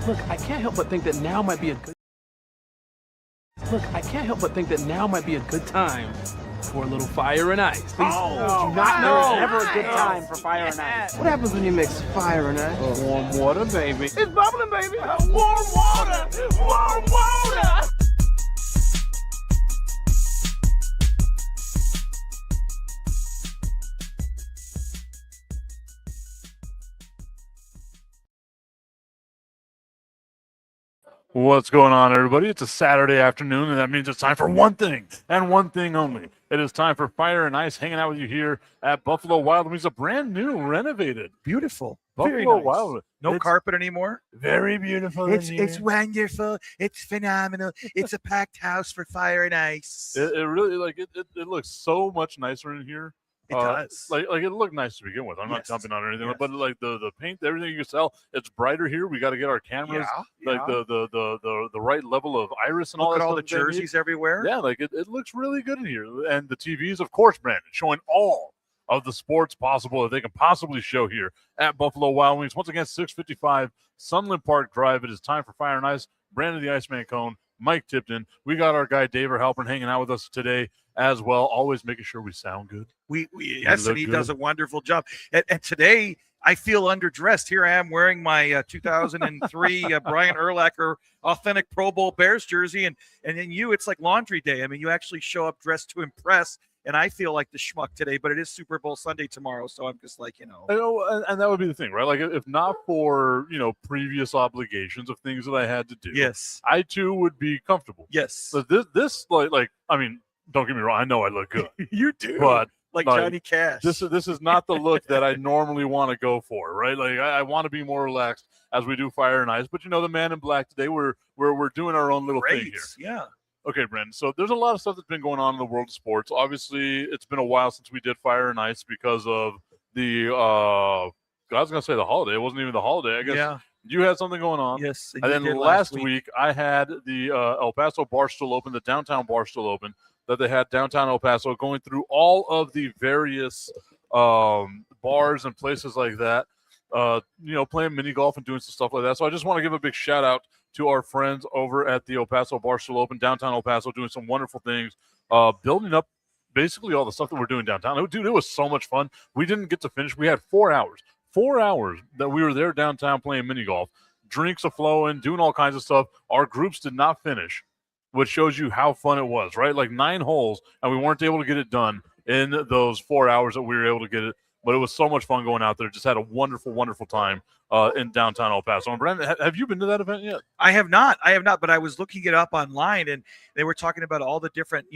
Look, I can't help but think that now might be a good. Look, I can't help but think that now might be a good time for a little fire and ice. Please do not. There is never a good time for fire and ice. What happens when you mix fire and ice? Warm water, baby. It's bubbling, baby. Warm water. Warm water. What's going on, everybody? It's a Saturday afternoon, and that means it's time for one thing, and one thing only. It is time for Fire and Ice, hanging out with you here at Buffalo Wild Wings, a brand new, renovated, beautiful Buffalo nice. Wild Wings. No carpet anymore. Very beautiful. It's wonderful. It's phenomenal. It's a packed house for Fire and Ice. It really it looks so much nicer in here. It does. Like it looked nice to begin with. I'm not jumping on or anything, but like the paint, everything you can tell, it's brighter here. We got to get our cameras like the right level of iris and all that. Look at all stuff the jerseys everywhere. Yeah, like it looks really good in here. And the TVs, of course, Brandon, showing all of the sports possible that they can possibly show here at Buffalo Wild Wings. Once again, 655 Sunland Park Drive. It is time for Fire and Ice. Brandon the Iceman Cone, Mike Tipton. We got our guy Dave Halpern hanging out with us today as well, always making sure we sound good. Yes, and he does a wonderful job. And today, I feel underdressed. Here I am wearing my 2003 Brian Urlacher authentic Pro Bowl Bears jersey, and then you, it's like laundry day. I mean, you actually show up dressed to impress, and I feel like the schmuck today, but it is Super Bowl Sunday tomorrow, so I'm just like, And that would be the thing, right? Like, if not for, previous obligations of things that I had to do, yes, I too would be comfortable. Yes. But this I mean, don't get me wrong, I know I look good. You do. But like Johnny Cash. This is not the look that I normally want to go for, right? Like I want to be more relaxed as we do Fire and Ice. But the man in black today, we're doing our own little thing here. Yeah. Okay, Brandon. So there's a lot of stuff that's been going on in the world of sports. Obviously, it's been a while since we did Fire and Ice because of the I was gonna say the holiday. It wasn't even the holiday. I guess you had something going on. Yes. And then last week I had the El Paso bar still open, the downtown bar still open. That they had downtown El Paso, going through all of the various bars and places like that, playing mini golf and doing some stuff like that. So I just want to give a big shout out to our friends over at the El Paso Bar Still Open, downtown El Paso, doing some wonderful things, building up basically all the stuff that we're doing downtown. Dude, it was so much fun. We didn't get to finish. We had 4 hours that we were there downtown playing mini golf, drinks are flowing, doing all kinds of stuff. Our groups did not finish, which shows you how fun it was, right? Like 9 holes, and we weren't able to get it done in those 4 hours that we were able to get it. But it was so much fun going out there. Just had a wonderful, wonderful time in downtown El Paso. And Brandon, have you been to that event yet? I have not, but I was looking it up online, and they were talking about all the different,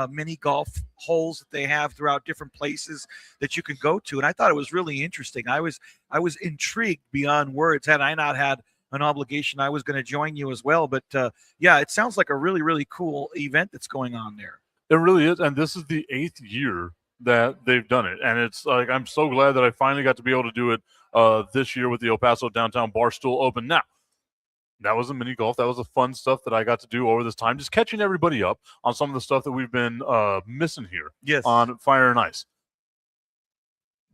mini golf holes that they have throughout different places that you can go to. And I thought it was really interesting. I was intrigued beyond words. Had I not had an obligation, I was going to join you as well. But it sounds like a really, really cool event that's going on there. It really is. And this is the 8th year that they've done it. And it's like, I'm so glad that I finally got to be able to do it this year with the El Paso Downtown Bar Still Open. Now, that was a mini golf. That was the fun stuff that I got to do over this time, just catching everybody up on some of the stuff that we've been missing here on Fire and Ice.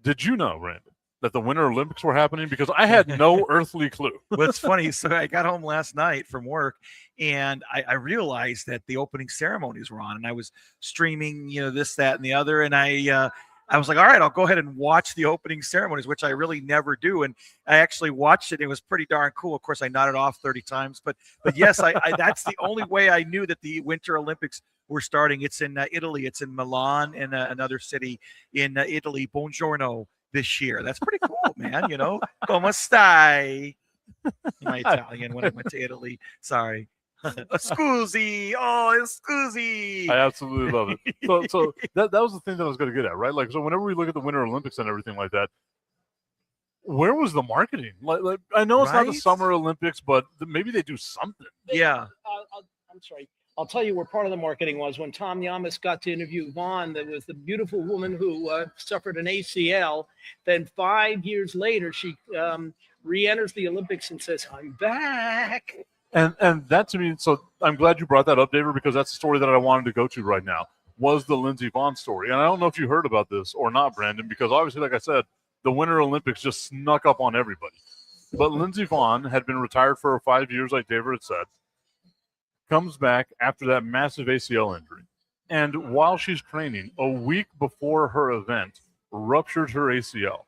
Did you know, Brandon, that the Winter Olympics were happening? Because I had no earthly clue. Well, it's funny. So I got home last night from work, and I realized that the opening ceremonies were on, and I was streaming, this, that, and the other. And I was like, all right, I'll go ahead and watch the opening ceremonies, which I really never do. And I actually watched it. It was pretty darn cool. Of course, I nodded off 30 times, but yes, I that's the only way I knew that the Winter Olympics were starting. It's in Italy. It's in Milan, and another city in Italy. Buongiorno. This year. That's pretty cool, man. Come stai? My Italian when I went to Italy. Sorry. Scusi. Oh, scusi. I absolutely love it. So that was the thing that I was going to get at, right? Like, so whenever we look at the Winter Olympics and everything like that, where was the marketing? Like I know it's not the Summer Olympics, but maybe they do something. I'm sorry. I'll tell you where part of the marketing was when Tom Yamas got to interview Vaughn. There was the beautiful woman who suffered an ACL. Then 5 years later, she re-enters the Olympics and says, "I'm back." And that to me, so I'm glad you brought that up, David, because that's the story that I wanted to go to right now, was the Lindsey Vaughn story. And I don't know if you heard about this or not, Brandon, because obviously, like I said, the Winter Olympics just snuck up on everybody. But Lindsey Vonn had been retired for 5 years, like David had said, comes back after that massive ACL injury. And while she's training, a week before her event, ruptured her ACL.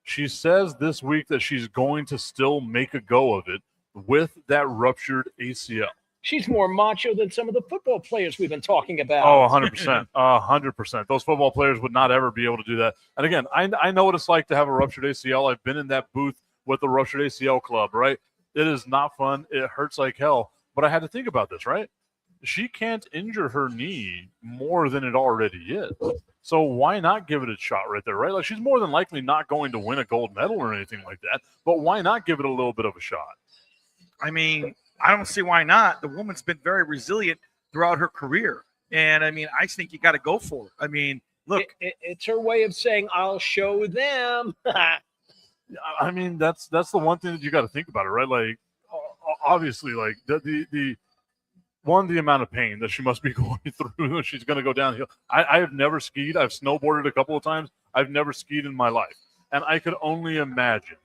She says this week that she's going to still make a go of it with that ruptured ACL. She's more macho than some of the football players we've been talking about. Oh, 100%. 100%. Those football players would not ever be able to do that. And again, I know what it's like to have a ruptured ACL. I've been in that booth with the ruptured ACL club, right? It is not fun. It hurts like hell. But I had to think about this, right? She can't injure her knee more than it already is. So why not give it a shot right there, right? Like, she's more than likely not going to win a gold medal or anything like that. But why not give it a little bit of a shot? I mean, I don't see why not. The woman's been very resilient throughout her career. And, I mean, I think you got to go for it. I mean, look. It's her way of saying, I'll show them. I mean, that's the one thing that you got to think about it, right? Like, obviously, like, the amount of pain that she must be going through when she's going to go downhill. I have never skied. I've snowboarded a couple of times. I've never skied in my life. And I could only imagine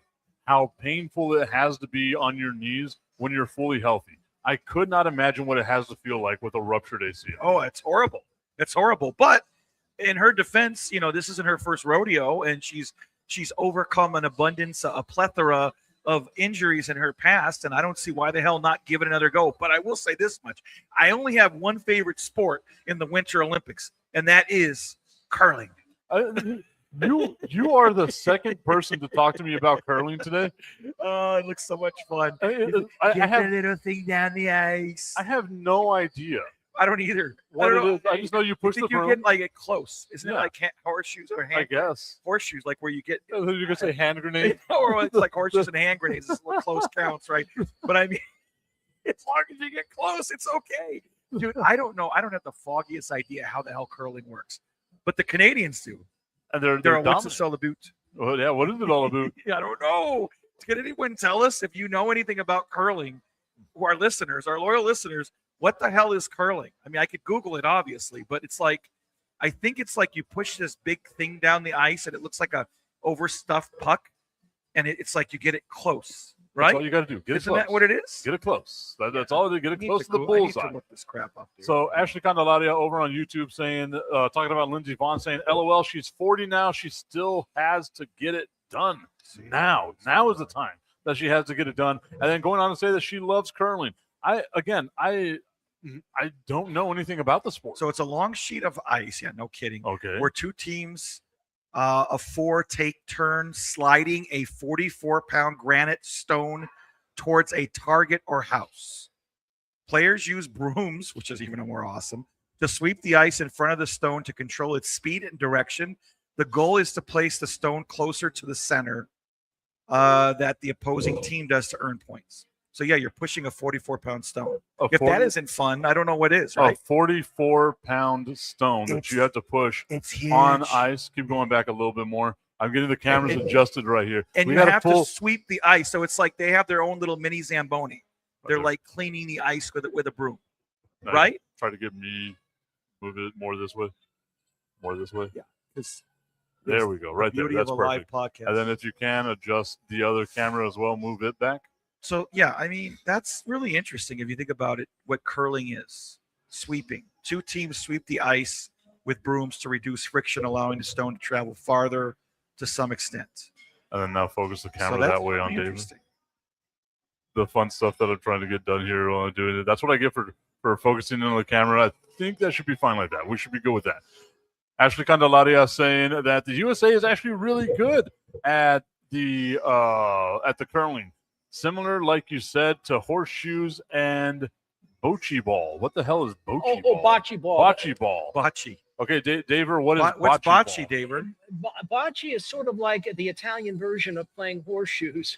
how painful it has to be on your knees when you're fully healthy. I could not imagine what it has to feel like with a ruptured ACL. Oh, it's horrible. It's horrible. But in her defense, you know, this isn't her first rodeo, and she's overcome an abundance, a plethora of injuries in her past, and I don't see why the hell not give it another go. But I will say this much. I only have one favorite sport in the Winter Olympics, and that is curling. You are the second person to talk to me about curling today. Oh, it looks so much fun. I have a little thing down the ice. I have no idea I don't either. what it is. I just know you push the you broom. get like it close. Isn't it Yeah. like horseshoes or hand I guess. horseshoes, like where you get You're going to say hand grenade? or it's like horseshoes and hand grenades. It's what close counts, right? But I mean, as long as you get close, it's okay. Dude, I don't know. I don't have the foggiest idea how the hell curling works. But the Canadians do. And they're What's the dominant. sell the boot? Oh, yeah, what is it all about? I don't know. Can anyone tell us if you know anything about curling? Who our listeners, our loyal listeners, what the hell is curling? I mean, I could Google it, obviously, but it's like, I think it's like you push this big thing down the ice and it looks like a overstuffed puck, and it's like you get it close, right? That's all you got to do. Get Isn't it close. that what it is? Get it close. That's all. Get it I need close to the I need bullseye. to look this crap up. Dude. So Ashley Candelaria over on YouTube saying, talking about Lindsey Vonn saying, LOL, she's 40 now. She still has to get it done now. Now is the time that she has to get it done. And then going on to say that she loves curling. I don't know anything about the sport. So it's a long sheet of ice. Yeah, no kidding. Okay. Where two teams of four take turns sliding a 44-pound granite stone towards a target or house. Players use brooms, which is even more awesome, to sweep the ice in front of the stone to control its speed and direction. The goal is to place the stone closer to the center that the opposing team does to earn points. So, yeah, you're pushing a 44-pound stone. If that isn't fun, I don't know what is, right? A 44-pound stone that you have to push It's huge. on ice. Keep going back a little bit more. I'm getting the cameras adjusted right here. And you have to sweep the ice. So it's like they have their own little mini Zamboni. They're like cleaning the ice with a broom, Nice. right? Try to get me move it more this way. More this way. Yeah. There we go. Right there. Beauty That's of a perfect. live podcast. And then if you can adjust the other camera as well, move it back. So, yeah, I mean, that's really interesting if you think about it, what curling is. Sweeping. Two teams sweep the ice with brooms to reduce friction, allowing the stone to travel farther to some extent. And then now focus the So camera that's that way on really David. interesting. The fun stuff that I'm trying to get done here while I'm doing it. That's what I get for focusing on the camera. I think that should be fine like that. We should be good with that. Ashley Candelaria saying that the USA is actually really good at the curling. Similar, like you said, to horseshoes and bocce ball. What the hell is bocce ball? Bocce ball. Bocce ball. Bocce. Okay, David, what is What's bocce bocce, David? Bocce is sort of like the Italian version of playing horseshoes,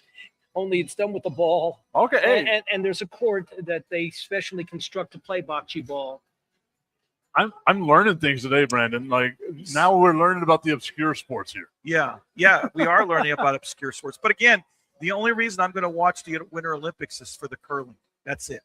only it's done with the ball. Okay, hey. And there's a court that they specially construct to play bocce ball. I'm learning things today, Brandon. Like, now we're learning about the obscure sports here. Yeah, we are learning about obscure sports. But again, the only reason I'm going to watch the Winter Olympics is for the curling. That's it.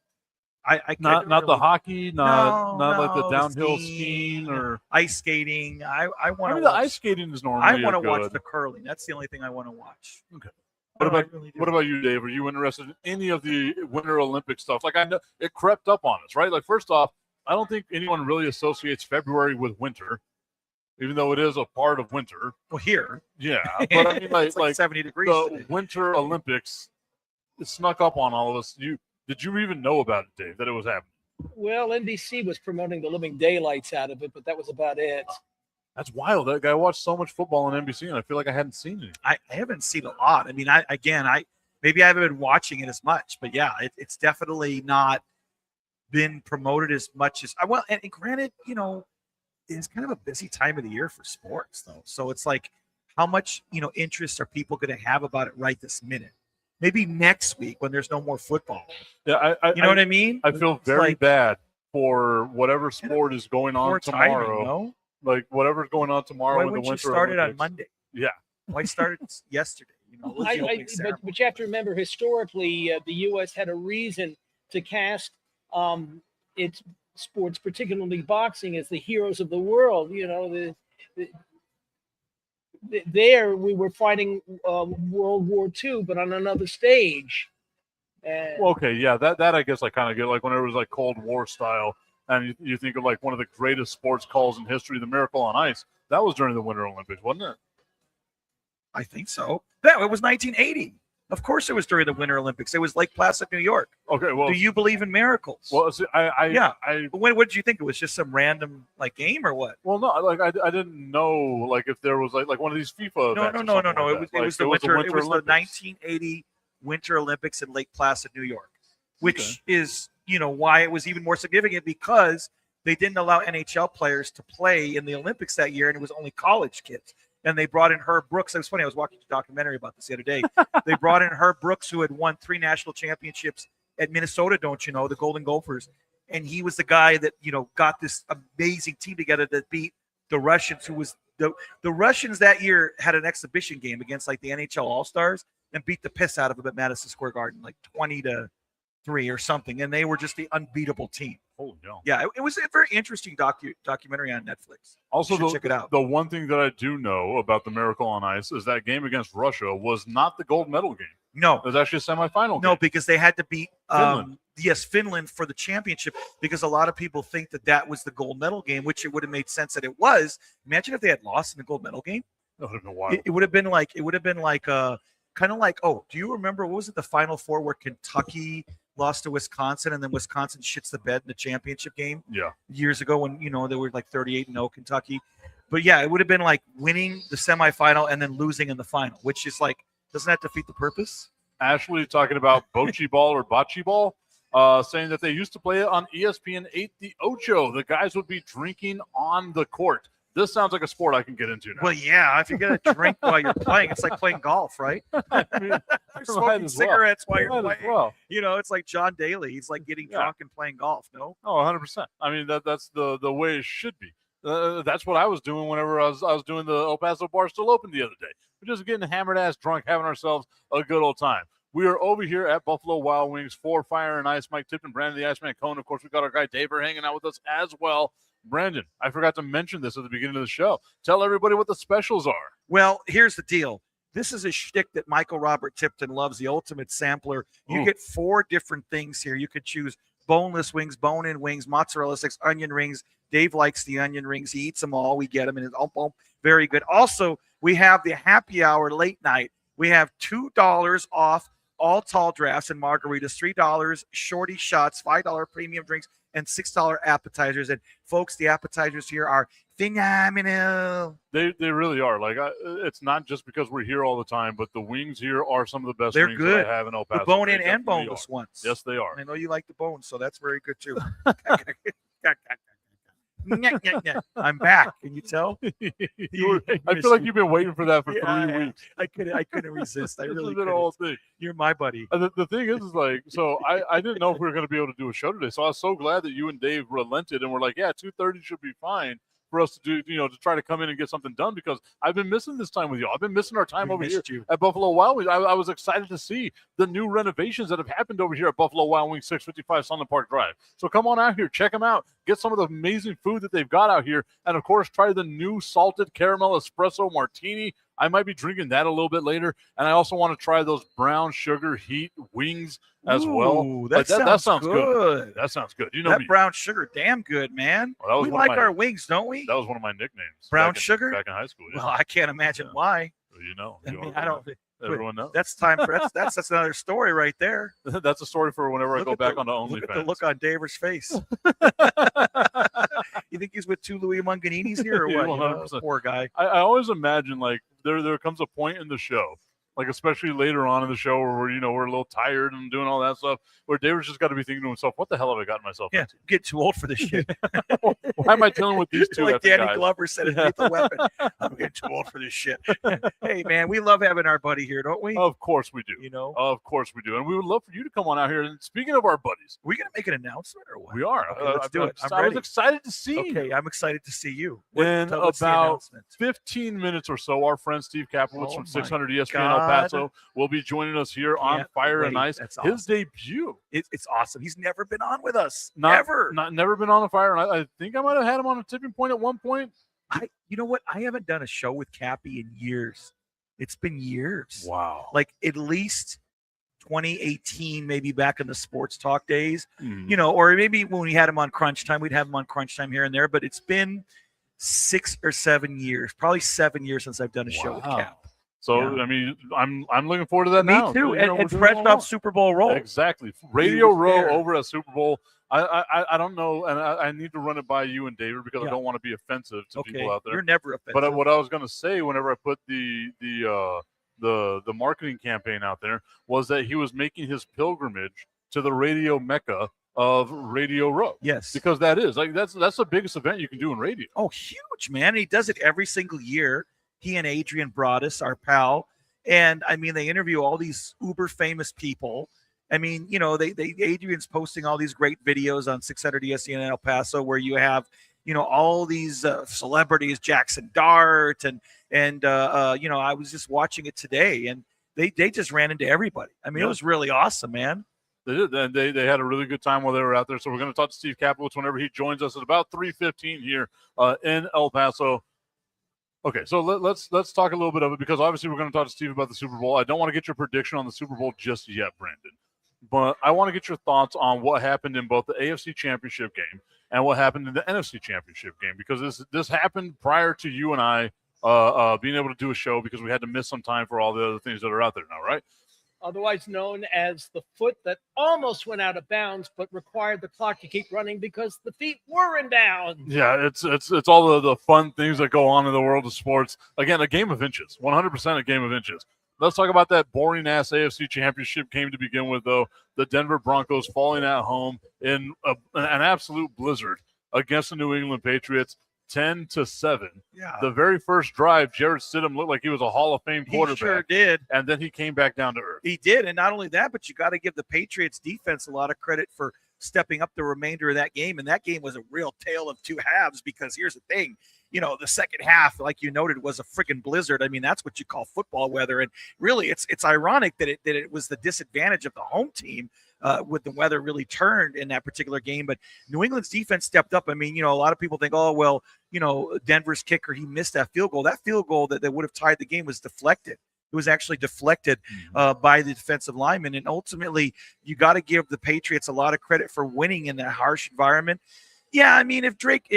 I Not really, the hockey, not like the no, downhill skiing, skiing or ice skating. I want to. the ice skating is normally. I want to good. watch the curling. That's the only thing I want to watch. Okay. What I about really do. what about you, Dave? Are you interested in any of the Winter Olympic stuff? Like, I know it crept up on us, right? Like, first off, I don't think anyone really associates February with winter, even though it is a part of winter. Well, here. Yeah, but I mean, It's like 70 degrees the today. Winter Olympics, it snuck up on all of us. Did you even know about it, Dave, that it was happening? Well, NBC was promoting the living daylights out of it, but that was about it. That's wild. That guy watched so much football on NBC, and I feel like I hadn't seen it. I haven't seen a lot. I mean, maybe I haven't been watching it as much, but yeah, it's definitely not been promoted as much as I well. And granted, it's kind of a busy time of the year for sports, though. So it's like, how much interest are people going to have about it right this minute? Maybe next week when there's no more football. Yeah, You know what I mean? I feel It's very like bad for whatever sport is going on poor tomorrow. timing, no? Like whatever's going on tomorrow Why in the wouldn't you Winter start it on Olympics. Monday? Yeah. Why start it yesterday? With the opening ceremony. But you have to remember, historically, the U.S. had a reason to cast its sports, particularly boxing, as the heroes of the world. There we were fighting World War II, but on another stage. Well, okay, yeah, that I guess I kind of get, like when it was like Cold War style, and you think of like one of the greatest sports calls in history, the Miracle on Ice. That was during the Winter Olympics, wasn't it? I think so. It was 1980. Of course, it was during the Winter Olympics. It was Lake Placid, New York. Okay, well, Do you believe in miracles? well, see, Yeah. I What did you think? It was just some random game or what? well, no, like I didn't know like if there was like one of these FIFA events. No. or something like It that. was Like, the winter. It was the Olympics. 1980 Winter Olympics in Lake Placid, New York, which is why it was even more significant, because they didn't allow NHL players to play in the Olympics that year, and it was only college kids. And they brought in Herb Brooks. It was funny. I was watching a documentary about this the other day. They brought in Herb Brooks, who had won 3 national championships at Minnesota, don't you know, the Golden Gophers. And he was the guy that, got this amazing team together that beat the Russians, who was the Russians that year had an exhibition game against like the NHL All-Stars and beat the piss out of them at Madison Square Garden, like 20-3 or something. And they were just the unbeatable team. Holy no. Yeah, it was a very interesting documentary on Netflix. Also, check it out. The one thing that I do know about the Miracle on Ice is that game against Russia was not the gold medal game. No. It was actually a semifinal game. No, because they had to beat Finland. Finland for the championship, because a lot of people think that was the gold medal game, which it would have made sense that it was. Imagine if they had lost in the gold medal game. That would have been wild. It would have been like kind of like, do you remember what was it, the Final Four where Kentucky lost to Wisconsin and then Wisconsin shits the bed in the championship game? Yeah. Years ago when they were like 38-0 Kentucky. But yeah, it would have been like winning the semifinal and then losing in the final, which is like, doesn't that defeat the purpose? Ashley talking about bocce ball or bocce ball, saying that they used to play it on ESPN 8 The Ocho. The guys would be drinking on the court. This sounds like a sport I can get into now. Well, yeah, if you're going to drink while you're playing, it's like playing golf, right? I mean, You're smoking cigarettes while you're Might as playing. well. It's like John Daly. He's like getting drunk and playing golf, no? Oh, 100%. I mean, that's the way it should be. That's what I was doing whenever I was doing the El Paso Barstool Open the other day. We're just getting hammered ass drunk, having ourselves a good old time. We are over here at Buffalo Wild Wings for Fire and Ice. Mike Tipton, Brandon the Iceman Cohn. Of course, we got our guy Daver hanging out with us as well. Brandon, I forgot to mention this at the beginning of the show. Tell everybody what the specials are. Well, here's the deal. This is a shtick that Michael Robert Tipton loves, the ultimate sampler. You get 4 different things here. You could choose boneless wings, bone-in wings, mozzarella sticks, onion rings. Dave likes the onion rings. He eats them all. We get them, and it's very good. Also, we have the happy hour late night. We have $2 off all tall drafts and margaritas, $3 shorty shots, $5 premium drinks, and $6 appetizers. And folks, the appetizers here are phenomenal. They really are. Like, it's not just because we're here all the time, but the wings here are some of the best They're wings good. that I have in El Paso. The bone-in They and definitely boneless are. ones. Yes, they are. I know you like the bones, so that's very good too. I'm back. Can you tell? I feel like you've been waiting for that for 3 weeks. I couldn't resist. I This really has been a couldn't. whole thing. You're my buddy. And the thing is like, so I didn't know if we were going to be able to do a show today. So I was so glad that you and Dave relented and were like, yeah, 2:30 should be fine for us to do, to try to come in and get something done, because I've been missing this time with you. I've been missing our time over here at Buffalo Wild Wings. I was excited to see the new renovations that have happened over here at Buffalo Wild Wings, 655 Sunland Park Drive. So come on out here, check them out, get some of the amazing food that they've got out here, and of course, try the new salted caramel espresso martini I might be drinking that a little bit later. And I also want to try those brown sugar heat wings as well. Ooh, Like, that sounds good. good. That sounds good. You know That me. brown sugar, damn good, man. Well, We like our wings, don't we? That was one of my nicknames. Brown sugar? Back in high school. Yeah. Well, I can't imagine why. You know. I mean, I don't. Everyone knows. That's time for that's another story right there. That's a story for whenever I go back onto OnlyFans. Look at the look on Daver's face. You think he's with two Louis Manganinis here or what? 100%. Poor guy. I always imagine like there comes a point in the show, like especially later on in the show where we're a little tired and doing all that stuff, where David's just got to be thinking to himself, "What the hell have I gotten myself Yeah, into? get too old for this shit." Why am I dealing with these two?" Like Danny guys? Glover said in Lethal Weapon, "I'm getting too old for this shit." Hey man, we love having our buddy here, don't we? Of course we do. Of course we do, and we would love for you to come on out here. And speaking of our buddies, we gonna make an announcement or what? we are. Okay, let's do it. I was excited to see. Okay, I'm excited to see you. In What's the about announcement? 15 minutes or so, our friend Steve Kaplowitz Oh from my 600 ESPN El God. Paso will be joining us here on Can't Fire and wait. Ice. That's His awesome. debut. It's awesome. He's never been on with us. Never been on the Fire, and I think I might have had him on a tipping point at one point. You know what? I haven't done a show with Cappy in years. It's been years. Wow. Like at least 2018, maybe back in the sports talk days, Mm. Or maybe when we had him on Crunch Time, we'd have him on Crunch Time here and there. But it's been 6 or 7 years, probably 7 years since I've done a show with Cap. So Yeah. I mean, I'm looking forward to that Me now. too. You know, And we're doing fresh all off that. Super Bowl roll. Exactly. Radio was Row there. over at Super Bowl. I don't know, and I need to run it by you and David because I Yeah. don't want to be offensive to Okay, people out there. you're never offensive. But what I was going to say whenever I put the marketing campaign out there was that he was making his pilgrimage to the radio mecca of Radio Row. Yes. Because that's the biggest event you can do in radio. Oh, huge, man. He does it every single year. He and Adrian Broadus, our pal. And I mean, they interview all these uber famous people. I mean, Adrian's posting all these great videos on 600 ESPN in El Paso where you have, all these celebrities, Jackson Dart and I was just watching it today and they just ran into everybody. I mean, It was really awesome, man. They did, and they had a really good time while they were out there. So we're going to talk to Steve Kaplowitz whenever he joins us at about 3:15 here in El Paso. Okay, so let's talk a little bit of it because obviously we're going to talk to Steve about the Super Bowl. I don't want to get your prediction on the Super Bowl just yet, Brandon, but I want to get your thoughts on what happened in both the AFC Championship game and what happened in the NFC Championship game because this happened prior to you and I being able to do a show because we had to miss some time for all the other things that are out there now, right? Otherwise known as the foot that almost went out of bounds, but required the clock to keep running because the feet were in bounds. Yeah, it's all the fun things that go on in the world of sports. Again, a game of inches, 100% a game of inches. Let's talk about that boring-ass AFC Championship game to begin with, though. The Denver Broncos falling at home in an absolute blizzard against the New England Patriots. 10-7. Yeah. The very first drive, Jarrett Stidham looked like he was a Hall of Fame quarterback. He sure did. And then he came back down to earth. He did. And not only that, but you got to give the Patriots defense a lot of credit for stepping up the remainder of that game. And that game was a real tale of two halves because here's the thing. The second half, like you noted, was a freaking blizzard. I mean, that's what you call football weather. And really, it's ironic that it was the disadvantage of the home team with the weather really turned in that particular game. But New England's defense stepped up. I mean, a lot of people think, oh, well, Denver's kicker, he missed that field goal. That field goal that would have tied the game was deflected. It was actually deflected by the defensive lineman. And ultimately, you got to give the Patriots a lot of credit for winning in that harsh environment. Yeah, I mean, if Drake,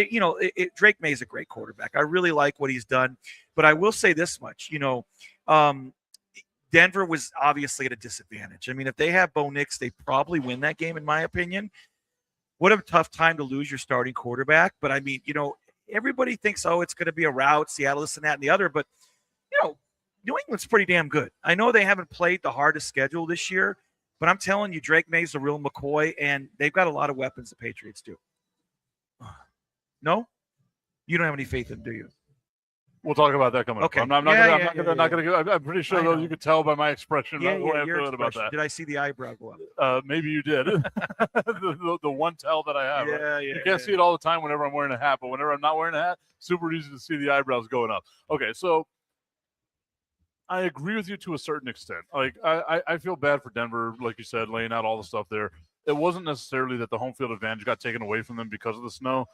Drake May's a great quarterback. I really like what he's done. But I will say this much, Denver was obviously at a disadvantage. I mean, if they have Bo Nix, they probably win that game, in my opinion. What a tough time to lose your starting quarterback. But I mean, everybody thinks, oh, it's going to be a rout, Seattle, this and that and the other. But, New England's pretty damn good. I know they haven't played the hardest schedule this year, but I'm telling you, Drake May's a real McCoy, and they've got a lot of weapons the Patriots do. No? You don't have any faith in them, do you? We'll talk about that coming Okay. up. I'm pretty sure, though, you could tell by my expression the way I'm feeling about that. Did I see the eyebrow go up? Maybe you did. the one tell that I have. Yeah. You can't see it all the time whenever I'm wearing a hat, but whenever I'm not wearing a hat, super easy to see the eyebrows going up. Okay, so I agree with you to a certain extent. Like I feel bad for Denver, like you said, laying out all the stuff there. It wasn't necessarily that the home field advantage got taken away from them because of the snow.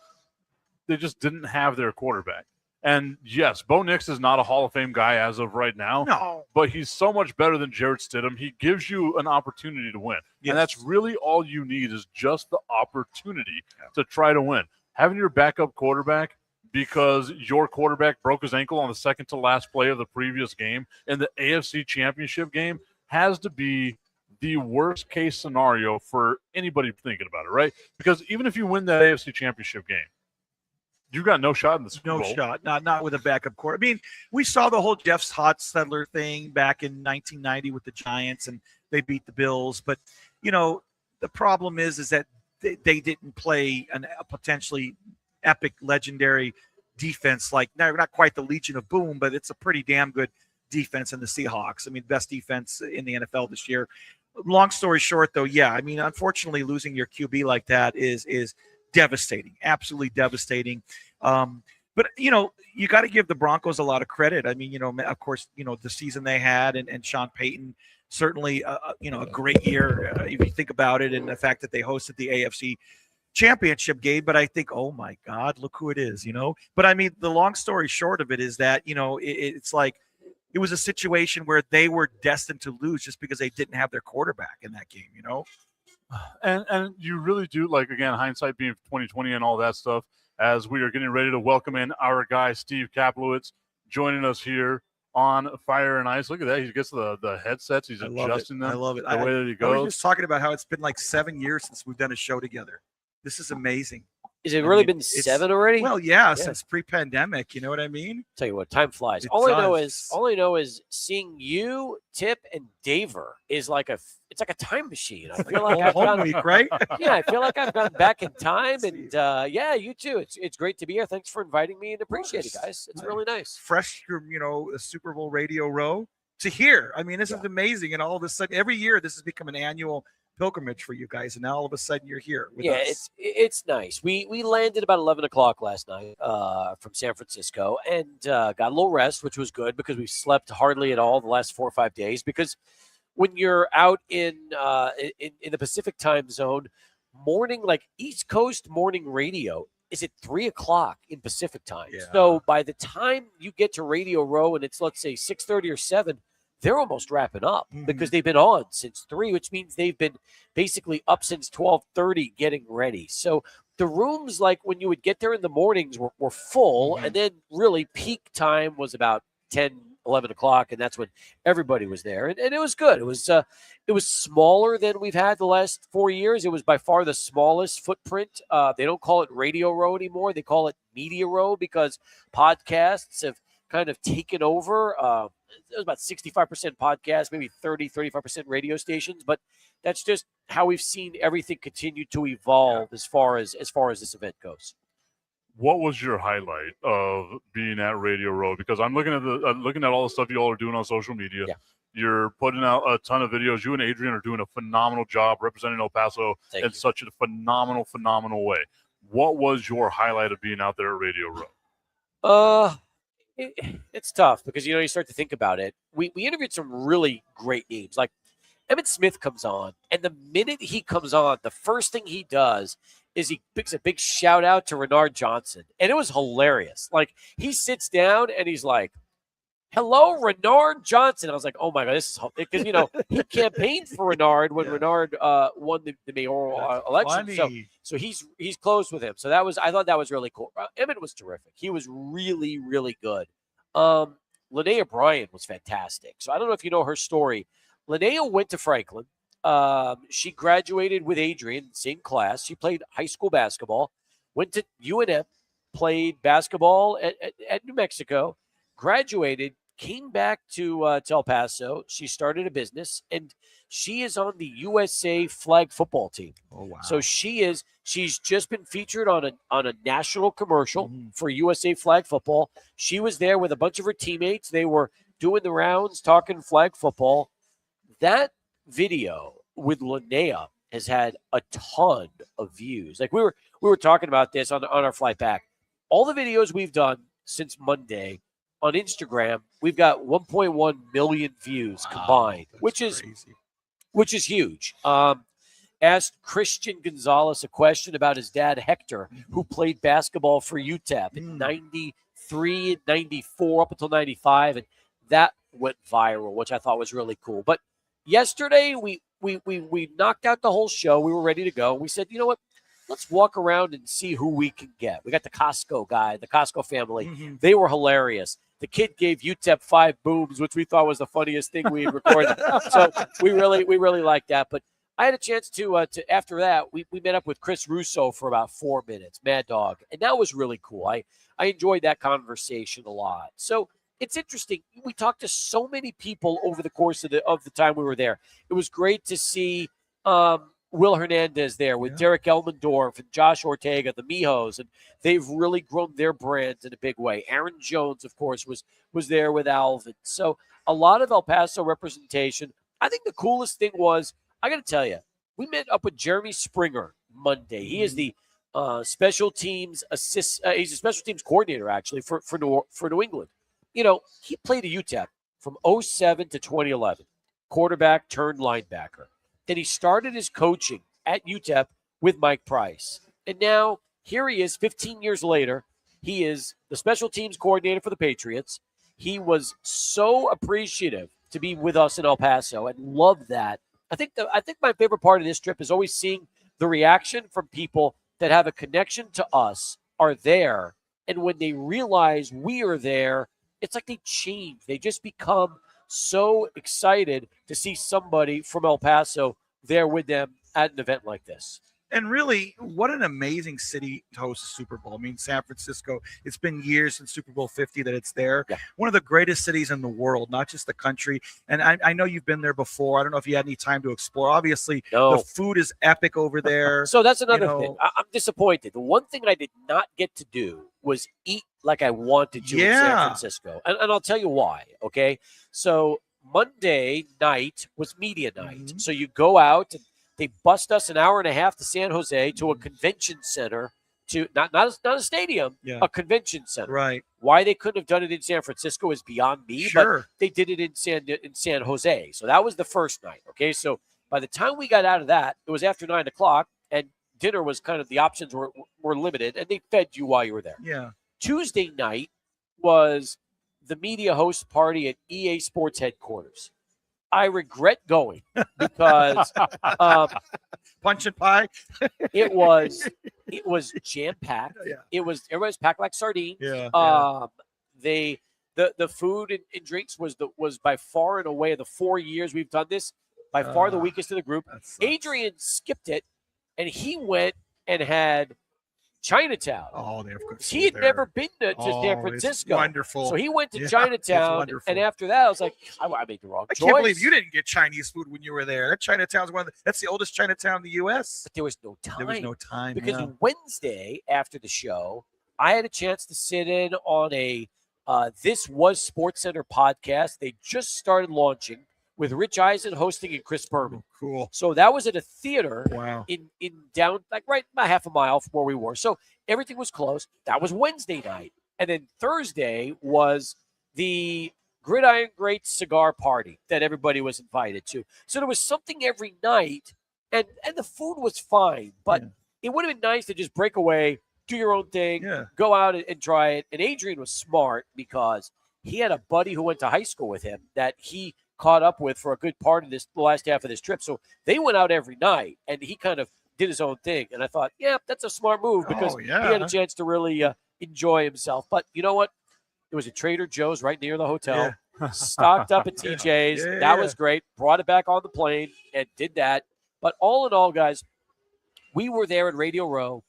They just didn't have their quarterback. And yes, Bo Nix is not a Hall of Fame guy as of right now. No. But he's so much better than Jarrett Stidham. He gives you an opportunity to win. Yes. And that's really all you need is just the opportunity to try to win. Having your backup quarterback because your quarterback broke his ankle on the second to last play of the previous game in the AFC Championship game has to be the worst case scenario for anybody thinking about it, right? Because even if you win that AFC Championship game, you've got no shot in the Super Bowl. No shot. Not with a backup quarter. I mean, we saw the whole Jeff Hostetler thing back in 1990 with the Giants, and they beat the Bills. But, the problem is that they didn't play a potentially epic, legendary defense like not quite the Legion of Boom, but it's a pretty damn good defense in the Seahawks. I mean, best defense in the NFL this year. Long story short, though, unfortunately, losing your QB like that is devastating, absolutely devastating. But you got to give the Broncos a lot of credit. I mean, of course, the season they had and Sean Payton certainly, a great year if you think about it, and the fact that they hosted the AFC Championship game. But I think, oh my God, look who it is, But I mean, the long story short of it is that it's like it was a situation where they were destined to lose just because they didn't have their quarterback in that game, And you really do, like, again, hindsight being 2020 and all that stuff, as we are getting ready to welcome in our guy, Steve Kaplowitz, joining us here on Fire and Ice. Look at that. He gets the headsets. He's adjusting them. I love it. The way that he goes. I was just talking about how it's been like 7 years since we've done a show together. This is amazing. Is it really been 7 already? Well, yeah, since pre-pandemic. You know what I mean? Tell you what, time flies. It All I does. know is seeing you, Tip, and Daver is like it's like a time machine. I feel like I've home gone, week, right? I feel like I've gone back in time, and you too. It's great to be here. Thanks for inviting me, and appreciate it, guys. It's really nice. Fresh from a Super Bowl radio row to here. I mean, this is amazing, and all of a sudden, every year this has become an annual pilgrimage for you guys, and now all of a sudden you're here with us. It's nice. We landed about 11 o'clock last night from San Francisco, and got a little rest, which was good because we slept hardly at all the last 4 or 5 days. Because when you're out in the Pacific time zone, morning, like East Coast morning radio is at 3 o'clock in Pacific time. Yeah. So by the time you get to Radio Row and it's, let's say, 6:30 or 7, they're almost wrapping up because they've been on since 3, which means they've been basically up since 12:30 getting ready. So the rooms, like when you would get there in the mornings, were full, and then really peak time was about 10, 11 o'clock, and that's when everybody was there. And it was good. It was smaller than we've had the last 4 years. It was by far the smallest footprint. They don't call it Radio Row anymore. They call it Media Row because podcasts have kind of taken over. It was about 65% podcasts, maybe 30-35% radio stations, but that's just how we've seen everything continue to evolve as far as this event goes. What was your highlight of being at Radio Row? Because I'm looking at all the stuff you all are doing on social media. Yeah. You're putting out a ton of videos. You and Adrian are doing a phenomenal job representing El Paso in such a phenomenal way. What was your highlight of being out there at Radio Row? It's tough because, you start to think about it. We interviewed some really great names. Like Emmitt Smith comes on, and the minute he comes on, the first thing he does is he picks a big shout out to Renard Johnson. And it was hilarious. Like he sits down and he's like, "Hello, Renard Johnson." I was like, oh my God, this is because, he campaigned for Renard when Renard won the mayoral election. So he's close with him. So I thought that was really cool. Emmett was terrific. He was really, really good. Linnea Bryan was fantastic. So I don't know if you know her story. Linnea went to Franklin. She graduated with Adrian, same class. She played high school basketball, went to UNM, played basketball at New Mexico, graduated, came back to El Paso. She started a business, and she is on the USA flag football team. Oh, wow. So she's just been featured on a national commercial for USA flag football. She was there with a bunch of her teammates. They were doing the rounds, talking flag football. That video with Linnea has had a ton of views. Like we were talking about this on our flight back. All the videos we've done since Monday on Instagram, we've got 1.1 million views combined, which is huge. Asked Christian Gonzalez a question about his dad, Hector, who played basketball for UTEP in 93 and 94 up until 95, and that went viral, which I thought was really cool. But yesterday we knocked out the whole show. We were ready to go. We said, you know what? Let's walk around and see who we can get. We got the Costco guy, the Costco family. Mhm. They were hilarious. The kid gave UTEP 5 booms, which we thought was the funniest thing we had recorded. So we really liked that. But I had a chance to after that, we met up with Chris Russo for about 4 minutes, Mad Dog. And that was really cool. I enjoyed that conversation a lot. So it's interesting. We talked to so many people over the course of the time we were there. It was great to see Will Hernandez there with Derek Elmendorf and Josh Ortega, the Mijos, and they've really grown their brands in a big way. Aaron Jones, of course, was there with Alvin. So a lot of El Paso representation. I think the coolest thing was, I got to tell you, we met up with Jeremy Springer Monday. He is the special teams he's a special teams coordinator, actually, for New England. You know, he played at UTEP from 2007 to 2011, quarterback turned linebacker. Then he started his coaching at UTEP with Mike Price. And now here he is 15 years later. He is the special teams coordinator for the Patriots. He was so appreciative to be with us in El Paso and loved that. I think my favorite part of this trip is always seeing the reaction from people that have a connection to us are there. And when they realize we are there, it's like they change. They just become so excited to see somebody from El Paso there with them at an event like this. And really, what an amazing city to host a Super Bowl. I mean, San Francisco, it's been years since Super Bowl 50 that it's there. Yeah. One of the greatest cities in the world, not just the country. And I know you've been there before. I don't know if you had any time to explore. Obviously, No. the food is epic over there. So that's another You know- thing. I'm disappointed. The one thing I did not get to do was eat like I wanted to in San Yeah. Francisco. And I'll tell you why, okay? So Monday night was media night. Mhm. So you go out and they bust us an hour and a half to San Jose to a convention center, to not a stadium, Yeah. a convention center. Right. Why they couldn't have done it in San Francisco is beyond me, but Sure. they did it in San Jose. So that was the first night. Okay, so by the time we got out of that, it was after 9:00, and dinner was kind of the options were limited, and they fed you while you were there. Yeah. Tuesday night was the media host party at EA Sports headquarters. I regret going because Punch and pie. it was jam packed. Yeah. Everybody was packed like sardines. Yeah. The food and drinks was by far and away the 4 years we've done this, by far the weakest of the group. That sucks. Adrian skipped it, and he went and had Chinatown. Oh, they of course. He had never been to Oh, San it's Francisco. wonderful. So he went to Yeah, it's Chinatown, wonderful. and after that, I was like, I made the wrong I choice. can't believe you didn't get Chinese food when you were there. That Chinatown's that's the oldest Chinatown in the U.S. But there was no time. There was no time because yeah. Wednesday after the show, I had a chance to sit in on a This Was Sports Center podcast. They just started launching with Rich Eisen hosting and Chris Berman. Oh, cool. So that was at a theater Wow. in down, like right about half a mile from where we were. So everything was closed. That was Wednesday night. And then Thursday was the Gridiron Great cigar party that everybody was invited to. So there was something every night, and the food was fine, but Yeah. it would have been nice to just break away, do your own thing, Yeah. go out and try it. And Adrian was smart because he had a buddy who went to high school with him that he caught up with for a good part of the last half of this trip. So they went out every night, and he kind of did his own thing. And I thought, yeah, that's a smart move because Oh, he yeah. had a chance to really enjoy himself. But you know what? There was a Trader Joe's right near the hotel. Stocked up at TJ's. Yeah, That yeah. was great. Brought it back on the plane and did that. But all in all, guys, we were there at Radio Row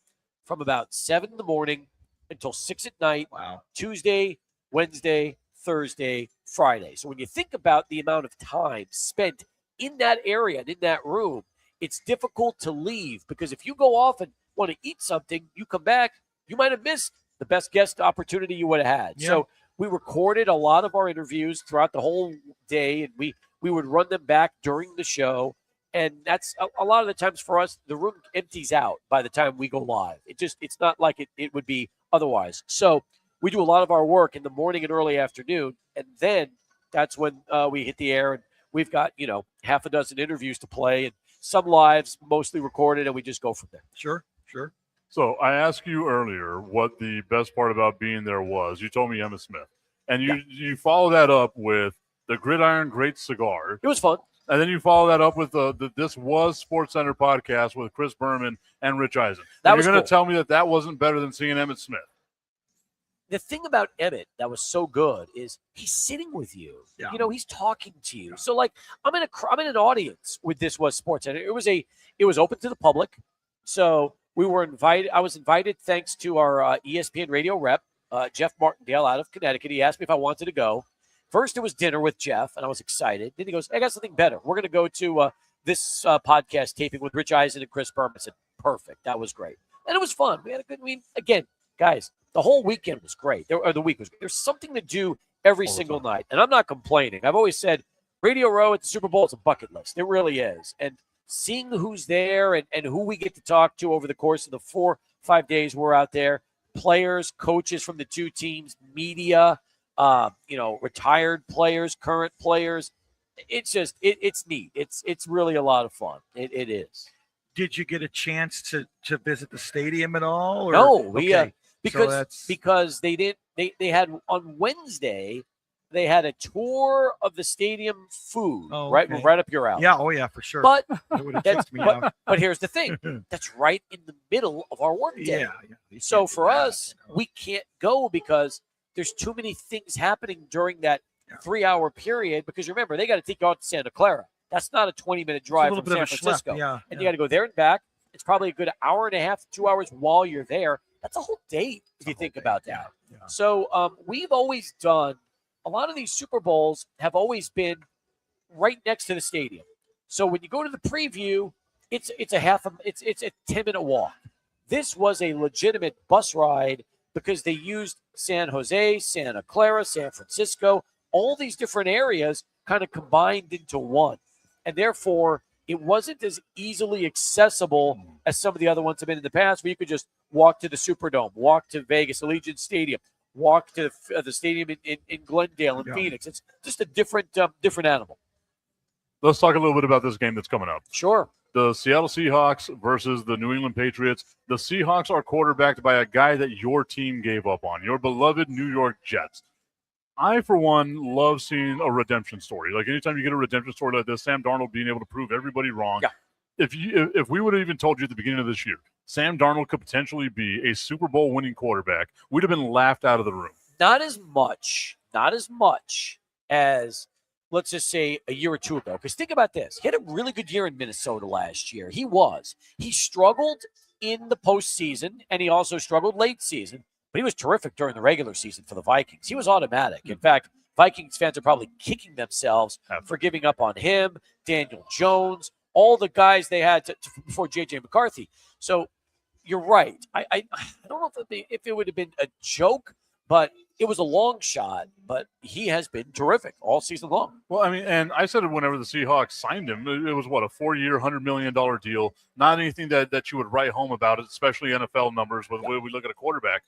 from about 7 in the morning until 6 at night. Wow. Tuesday, Wednesday, Thursday, Friday. So when you think about the amount of time spent in that area and in that room, it's difficult to leave because if you go off and want to eat something, you come back, you might have missed the best guest opportunity you would have had. Yeah. So we recorded a lot of our interviews throughout the whole day, and we would run them back during the show. And that's a lot of the times for us, the room empties out by the time we go live. It's not like it would be otherwise. So we do a lot of our work in the morning and early afternoon, and then that's when we hit the air, and we've got, half a dozen interviews to play, and some lives, mostly recorded, and we just go from there. Sure. So I asked you earlier what the best part about being there was. You told me Emmitt Smith. And you follow that up with the Gridiron Great Cigar. It was fun. And then you follow that up with the This Was Sports Center podcast with Chris Berman and Rich Eisen. You're going to tell me that wasn't better than seeing Emmitt Smith. The thing about Emmitt that was so good is he's sitting with you. Yeah. You know, he's talking to you. So like I'm in an audience with This Was Sports Center. It was open to the public. So we were invited. I was invited thanks to our ESPN radio rep, Jeff Martindale out of Connecticut. He asked me if I wanted to go. First, it was dinner with Jeff, and I was excited. Then he goes, I got something better. We're going to go to this podcast taping with Rich Eisen and Chris Berman. I said, perfect. That was great. And it was fun. We had a good again, guys, the whole weekend was great. The week was great. There's something to do every single night. And I'm not complaining. I've always said Radio Row at the Super Bowl is a bucket list. It really is. And seeing who's there and who we get to talk to over the course of the 4-5 days we're out there, players, coaches from the two teams, media, retired players, current players. It's just, it's neat. It's really a lot of fun. It is. Did you get a chance to visit the stadium at all? Or? No, because they didn't. They had on Wednesday. They had a tour of the stadium food, right up your alley. Yeah, yeah, for sure. But but here's the thing: that's right in the middle of our work day. Yeah. So for us, we can't go because there's too many things happening during that 3-hour period. Because remember, they got to take you out to Santa Clara. That's not a 20-minute drive from San Francisco. And you got to go there and back. It's probably a good hour and a half, 2 hours while you're there. That's a whole day if you think about that. Yeah. So we've always done a lot of these Super Bowls have always been right next to the stadium. So when you go to the preview, it's a 10-minute walk. This was a legitimate bus ride because they used San Jose, Santa Clara, San Francisco, all these different areas kind of combined into one. And therefore, it wasn't as easily accessible as some of the other ones have been in the past, where you could just walk to the Superdome, walk to Vegas, Allegiant Stadium, walk to the stadium in Glendale and Phoenix. It's just a different animal. Let's talk a little bit about this game that's coming up. Sure. The Seattle Seahawks versus the New England Patriots. The Seahawks are quarterbacked by a guy that your team gave up on, your beloved New York Jets. I, for one, love seeing a redemption story. Like anytime you get a redemption story like this, Sam Darnold being able to prove everybody wrong. Yeah. If we would have even told you at the beginning of this year, Sam Darnold could potentially be a Super Bowl winning quarterback, we'd have been laughed out of the room. Not as much as, let's just say, a year or two ago. Because think about this. He had a really good year in Minnesota last year. He struggled in the postseason, and he also struggled late season. But he was terrific during the regular season for the Vikings. He was automatic. In fact, Vikings fans are probably kicking themselves for giving up on him, Daniel Jones, all the guys they had before J.J. McCarthy. So you're right. I don't know if it would have been a joke, but it was a long shot. But he has been terrific all season long. Well, I mean, and I said it whenever the Seahawks signed him. It was, a 4-year, $100 million deal. Not anything that you would write home about, especially NFL numbers when we look at a quarterback.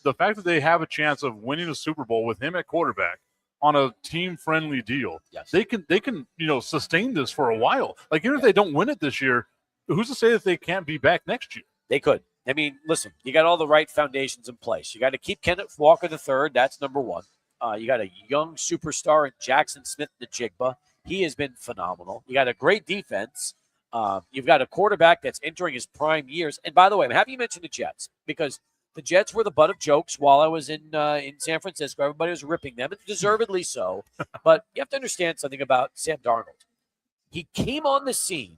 The fact that they have a chance of winning a Super Bowl with him at quarterback on a team-friendly deal, they can sustain this for a while. Like, even if they don't win it this year, who's to say that they can't be back next year? They could. I mean, listen, you got all the right foundations in place. You got to keep Kenneth Walker III. That's number one. You got a young superstar in Jackson Smith-Njigba. He has been phenomenal. You got a great defense. You've got a quarterback that's entering his prime years. And by the way, I'm happy you mentioned the Jets, because the Jets were the butt of jokes while I was in San Francisco. Everybody was ripping them, and deservedly so. But you have to understand something about Sam Darnold. He came on the scene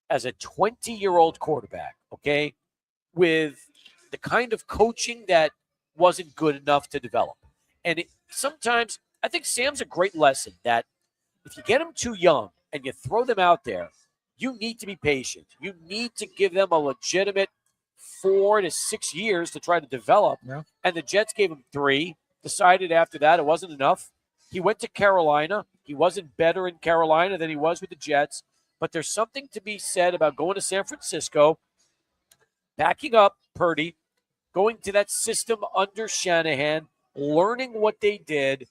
as a 20-year-old quarterback, okay, with the kind of coaching that wasn't good enough to develop. And sometimes I think Sam's a great lesson that if you get them too young and you throw them out there, you need to be patient. You need to give them a legitimate 4 to 6 years to try to develop. Yeah. And the Jets gave him 3, decided after that it wasn't enough. He went to Carolina. He wasn't better in Carolina than he was with the Jets. But there's something to be said about going to San Francisco, backing up Purdy, going to that system under Shanahan, learning what they did,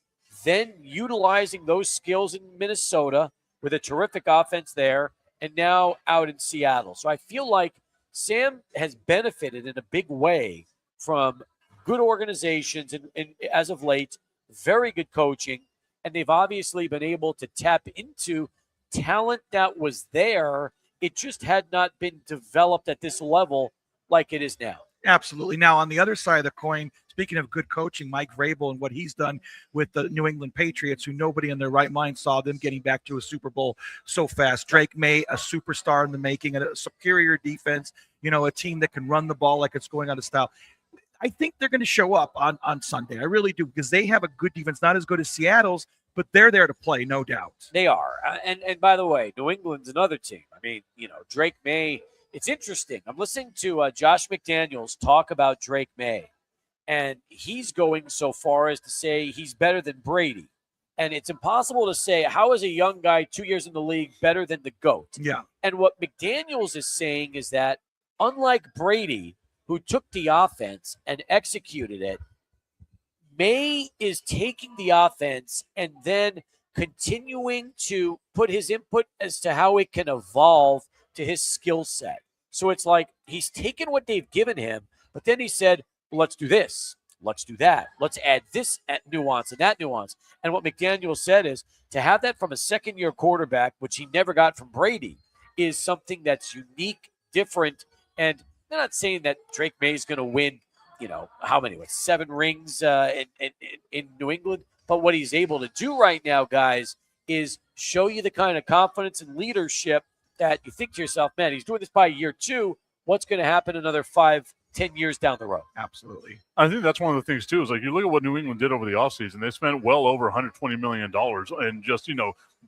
then utilizing those skills in Minnesota with a terrific offense there, and now out in Seattle. So I feel like Sam has benefited in a big way from good organizations and as of late, very good coaching, and they've obviously been able to tap into talent that was there. It just had not been developed at this level like it is now. Absolutely. Now, on the other side of the coin, speaking of good coaching, Mike Vrabel and what he's done with the New England Patriots, who nobody in their right mind saw them getting back to a Super Bowl so fast. Drake May, a superstar in the making, and a superior defense, a team that can run the ball like it's going out of style. I think they're going to show up on Sunday. I really do, because they have a good defense, not as good as Seattle's, but they're there to play, no doubt. They are. And by the way, New England's another team. I mean, Drake May, it's interesting. I'm listening to Josh McDaniels talk about Drake May, and he's going so far as to say he's better than Brady. And it's impossible to say, how is a young guy 2 years in the league better than the GOAT? Yeah. And what McDaniels is saying is that, unlike Brady, who took the offense and executed it, May is taking the offense and then continuing to put his input as to how it can evolve to his skill set. So it's like he's taken what they've given him, but then he said, let's do this, let's do that, let's add this nuance and that nuance. And what McDaniel said is to have that from a second-year quarterback, which he never got from Brady, is something that's unique, different, and they're not saying that Drake May is going to win, how many? 7 rings in New England? But what he's able to do right now, guys, is show you the kind of confidence and leadership that you think to yourself, man, he's doing this by year 2. What's going to happen another 5-10 years down the road? Absolutely. I think that's one of the things, too, is like you look at what New England did over the offseason. They spent well over $120 million and just,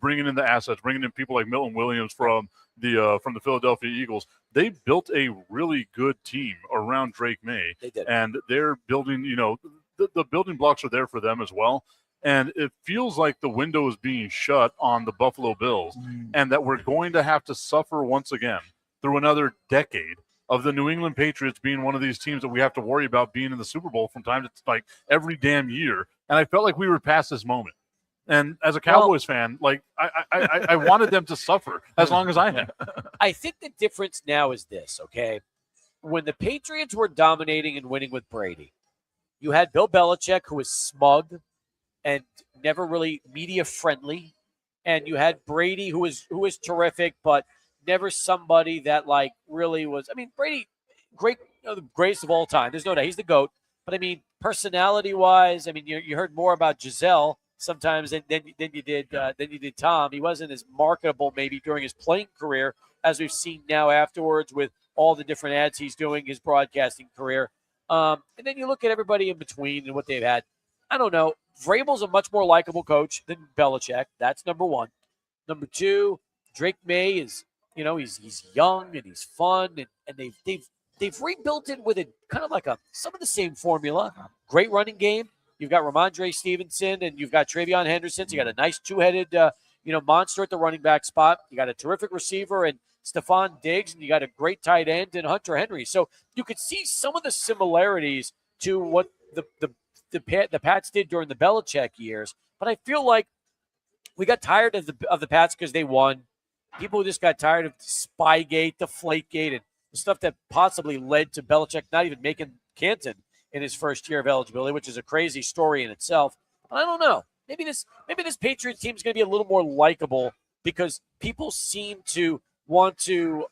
bringing in the assets, bringing in people like Milton Williams from the Philadelphia Eagles. They built a really good team around Drake May. They did. And they're building, the building blocks are there for them as well. And it feels like the window is being shut on the Buffalo Bills and that we're going to have to suffer once again through another decade of the New England Patriots being one of these teams that we have to worry about being in the Super Bowl from time to like every damn year. And I felt like we were past this moment. And as a Cowboys fan, like I wanted them to suffer as long as I have. I think the difference now is this, okay? When the Patriots were dominating and winning with Brady, you had Bill Belichick, who was smug and never really media friendly, and you had Brady, who was terrific, but never somebody that like really was. I mean, Brady, great, the greatest of all time. There's no doubt he's the GOAT. But I mean, personality wise, I mean, you heard more about Giselle sometimes than you did Tom. He wasn't as marketable maybe during his playing career as we've seen now afterwards with all the different ads he's doing, his broadcasting career. And then you look at everybody in between and what they've had. I don't know. Vrabel's a much more likable coach than Belichick. That's number one. Number two, Drake May is, he's young and he's fun, and they've rebuilt it with a kind of like some of the same formula. Great running game. You've got Ramondre Stevenson and you've got Travion Henderson. So you got a nice two-headed, monster at the running back spot. You got a terrific receiver and Stephon Diggs, and you got a great tight end in Hunter Henry. So you could see some of the similarities to what the Pats did during the Belichick years. But I feel like we got tired of the Pats because they won. People just got tired of Spygate, Deflategate, and the stuff that possibly led to Belichick not even making Canton in his first year of eligibility, which is a crazy story in itself. But I don't know. Maybe this Patriots team is going to be a little more likable because people seem to want to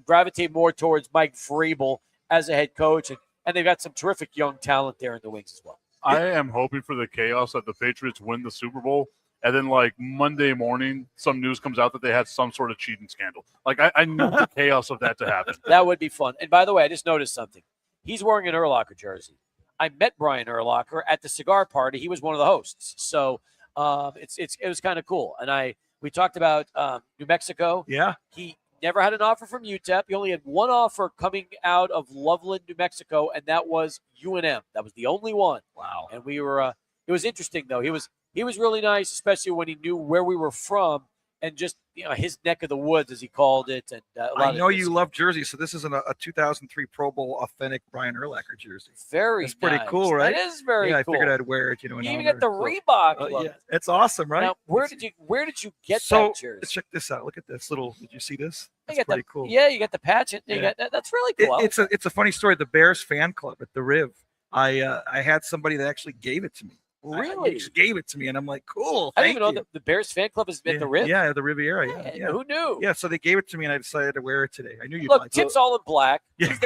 gravitate more towards Mike Vrabel as a head coach, and they've got some terrific young talent there in the wings as well. I am hoping for the chaos that the Patriots win the Super Bowl, and then like Monday morning, some news comes out that they had some sort of cheating scandal. Like I need the chaos of that to happen. That would be fun. And by the way, I just noticed something. He's wearing an Urlacher jersey. I met Brian Urlacher at the cigar party. He was one of the hosts. So it was kind of cool. And we talked about New Mexico. Yeah. He never had an offer from UTEP. He only had one offer coming out of Loveland, New Mexico, and that was UNM. That was the only one. Wow. And we were it was interesting though. He was really nice, especially when he knew where we were from. and just his neck of the woods, as he called it. And I know you love jerseys, so this is a 2003 Pro Bowl authentic Brian Urlacher jersey. Very That's pretty nice. cool, right? That is very Yeah, cool. I figured I'd wear it. In You even honor. got the Reebok logo. Yeah, it's awesome, right? Now, where did you get So that jersey? check this out. Look at this little. Did you see this? You That's got pretty the, cool. Yeah, you got the patch. You Yeah. got that. That's really cool. It's a funny story. The Bears fan club at the Riv. I had somebody that actually gave it to me. Really? He just gave it to me, and I'm like, cool. I didn't Thank even know you. that the Bears fan club is at the Riv. Yeah, the Riviera. Man, Yeah. Who knew? Yeah, so they gave it to me, and I decided to wear it today. I knew you'd Look, like Tip's it. all in black. Yeah.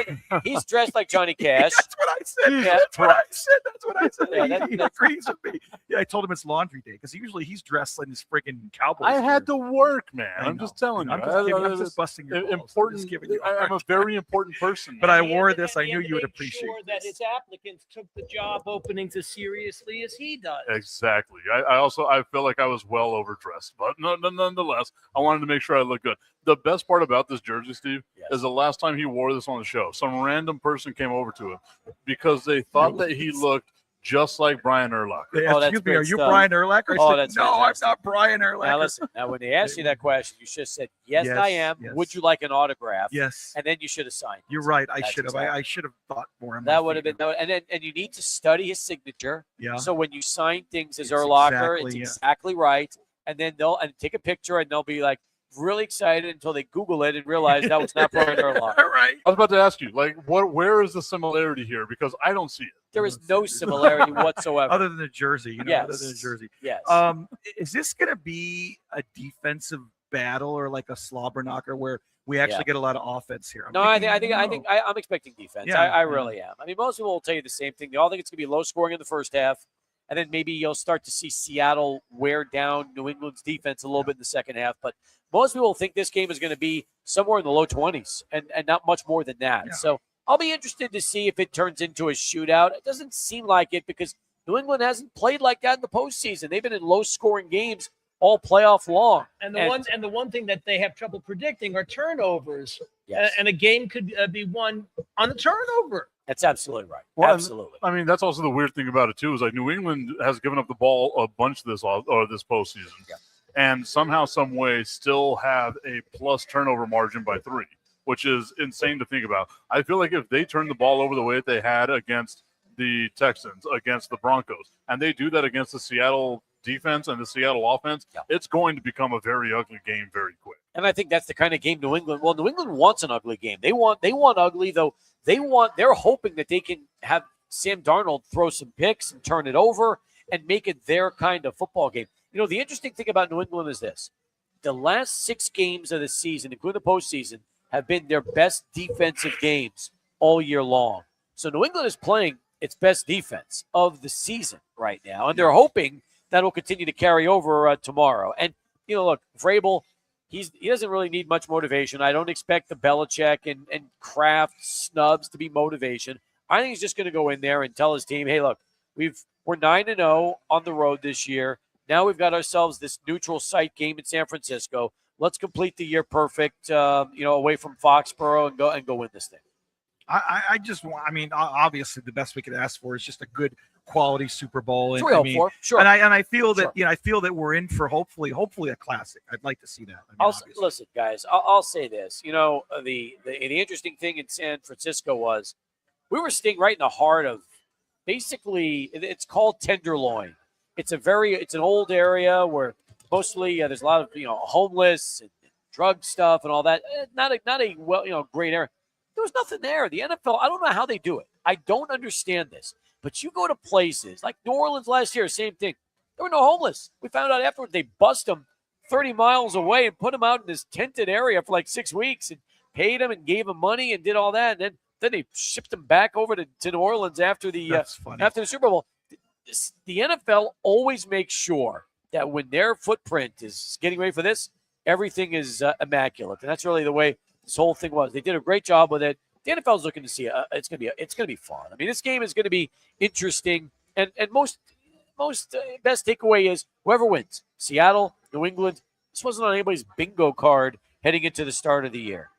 He's dressed like Johnny Cash. That's what I said. Yeah. That's what I said. That's what I said. Yeah, He agrees with me. Yeah, I told him it's laundry day because usually he's dressed in his freaking Cowboys. I had gear. to work, man. I I'm know. just telling you. I'm just busting your balls. I'm important. just giving you a I'm a hard very important person. But I And he wore had to- this. I and he knew had you would to make appreciate sure that this. his applicants took the job openings as seriously as he does. Exactly. I feel like I was well overdressed, but nonetheless, I wanted to make sure I looked good. The best part about this jersey, Steve, is the last time he wore this on the show, some random person came over to him because they thought that he looked just like Brian Urlacher. They Oh, asked, that's excuse me, great are you stuff. Brian Urlacher? I Oh, said, that's no, fantastic. I'm not Brian Urlacher. Now listen. Now, when they asked you that question, you should have said, "Yes, I am." Yes. Would you like an autograph? Yes, And then you should have signed. you're right. I That's should have. exactly- I should have thought more. on my That would have feet. been and you need to study his signature. Yeah. So when you sign things as It's Urlacher, exactly, it's yeah. exactly right. And then they'll take a picture and they'll be like really excited until they Google it and realize that was not Brian Urlacher. Right. I was about to ask you, like, where is the similarity here? Because I don't see it. There is no similarity whatsoever. Other than the jersey, other Yes. than the jersey. Yes. Is this going to be a defensive battle or like a slobber knocker where we actually get a lot of offense here? I'm expecting defense. Yeah, I yeah. really am. I mean, most people will tell you the same thing. They all think it's going to be low scoring in the first half, and then maybe you'll start to see Seattle wear down New England's defense a little bit in the second half. But most people think this game is going to be somewhere in the low 20s and not much more than that. Yeah. So I'll be interested to see if it turns into a shootout. It doesn't seem like it because New England hasn't played like that in the postseason. They've been in low scoring games all playoff long. And the one thing that they have trouble predicting are turnovers. Yes. And a game could be won on a turnover. That's absolutely right. Well, Absolutely. I mean, that's also the weird thing about it too. Is like New England has given up the ball a bunch this postseason, and somehow, some way, still have a plus turnover margin by 3, which is insane to think about. I feel like if they turn the ball over the way that they had against the Texans, against the Broncos, and they do that against the Seattle defense and the Seattle offense, it's going to become a very ugly game very quick. And I think that's the kind of game New England. Well, New England wants an ugly game. They want ugly, though. They're hoping that they can have Sam Darnold throw some picks and turn it over and make it their kind of football game. You know, the interesting thing about New England is this: the last 6 games of the season, including the postseason, have been their best defensive games all year long. So New England is playing its best defense of the season right now, and they're hoping that will continue to carry over tomorrow. And look, Vrabel. He doesn't really need much motivation. I don't expect the Belichick and Kraft snubs to be motivation. I think he's just going to go in there and tell his team, hey, look, we're 9-0 on the road this year. Now we've got ourselves this neutral site game in San Francisco. Let's complete the year perfect, away from Foxborough and go win this thing. I just want. I mean, obviously, the best we could ask for is just a good quality Super Bowl. And, That's what we hope for. Sure. And I feel that Sure. I feel that we're in for hopefully a classic. I'd like to see that. I mean, obviously. Listen, guys. I'll say this. The interesting thing in San Francisco was we were staying right in the heart of basically it's called Tenderloin. It's an old area where mostly there's a lot of homeless and drug stuff and all that. Not a great area. There was nothing there. The NFL, I don't know how they do it. I don't understand this. But you go to places like New Orleans last year, same thing. There were no homeless. We found out afterwards they bust them 30 miles away and put them out in this tented area for like 6 weeks and paid them and gave them money and did all that. And then they shipped them back over to New Orleans after the Super Bowl. The NFL always makes sure that when their footprint is getting ready for this, everything is immaculate. And that's really the way this whole thing was. They did a great job with it. The NFL is looking to see it's going to be fun. I mean, this game is going to be interesting. And most best takeaway is whoever wins, Seattle, New England. This wasn't on anybody's bingo card heading into the start of the year.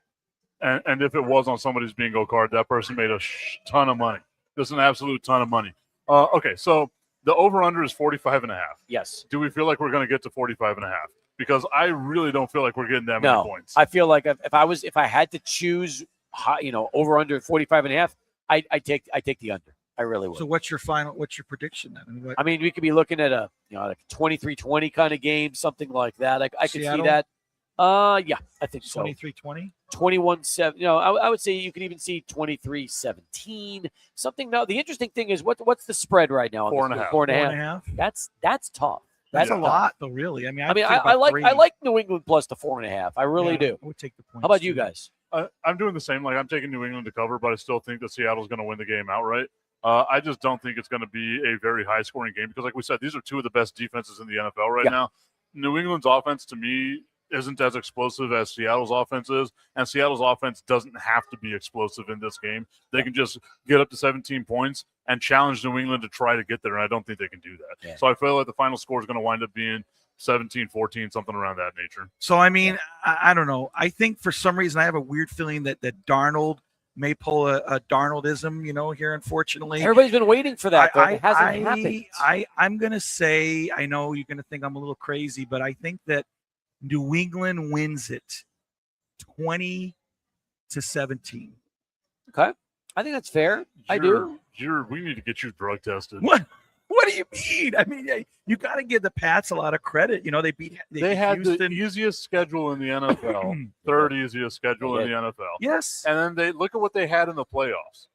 And if it was on somebody's bingo card, that person made a ton of money. Just an absolute ton of money. Okay, so the over-under is 45.5. Yes. Do we feel like we're going to get to 45.5? because I really don't feel like we're getting that many points. I feel like if I had to choose, over under 45.5, I take the under. I really would. So what's your prediction then? I mean, we could be looking at a like a 23-20 kind of game, something like that. I could see that. Yeah, I think so. 23-20? 21-7. I would say you could even see 23-17. Something. Now, the interesting thing is what's the spread right now? 4.5. 4.5. That's tough. That's a lot, though. Really. I mean, I like New England plus the 4.5. I really do. I would take the points. How about you guys? I'm doing the same. Like, I'm taking New England to cover, but I still think that Seattle's going to win the game outright. I just don't think it's going to be a very high-scoring game because, like we said, these are two of the best defenses in the NFL right now. New England's offense, to me, isn't as explosive as Seattle's offense is, and Seattle's offense doesn't have to be explosive in this game. They can just get up to 17 points and challenge New England to try to get there, and I don't think they can do that. Yeah. So I feel like the final score is going to wind up being 17-14, something around that nature. So, I mean, I don't know. I think for some reason I have a weird feeling that Darnold may pull a Darnoldism, here, unfortunately. Everybody's been waiting for that, though. It hasn't happened. I'm going to say, I know you're going to think I'm a little crazy, but I think that New England wins it 20-17. Okay. I think that's fair. I do. We need to get you drug tested. What do you mean? I mean, you got to give the Pats a lot of credit. They had Houston. The easiest schedule in the NFL, third easiest schedule in the NFL. Yes. And then they look at what they had in the playoffs.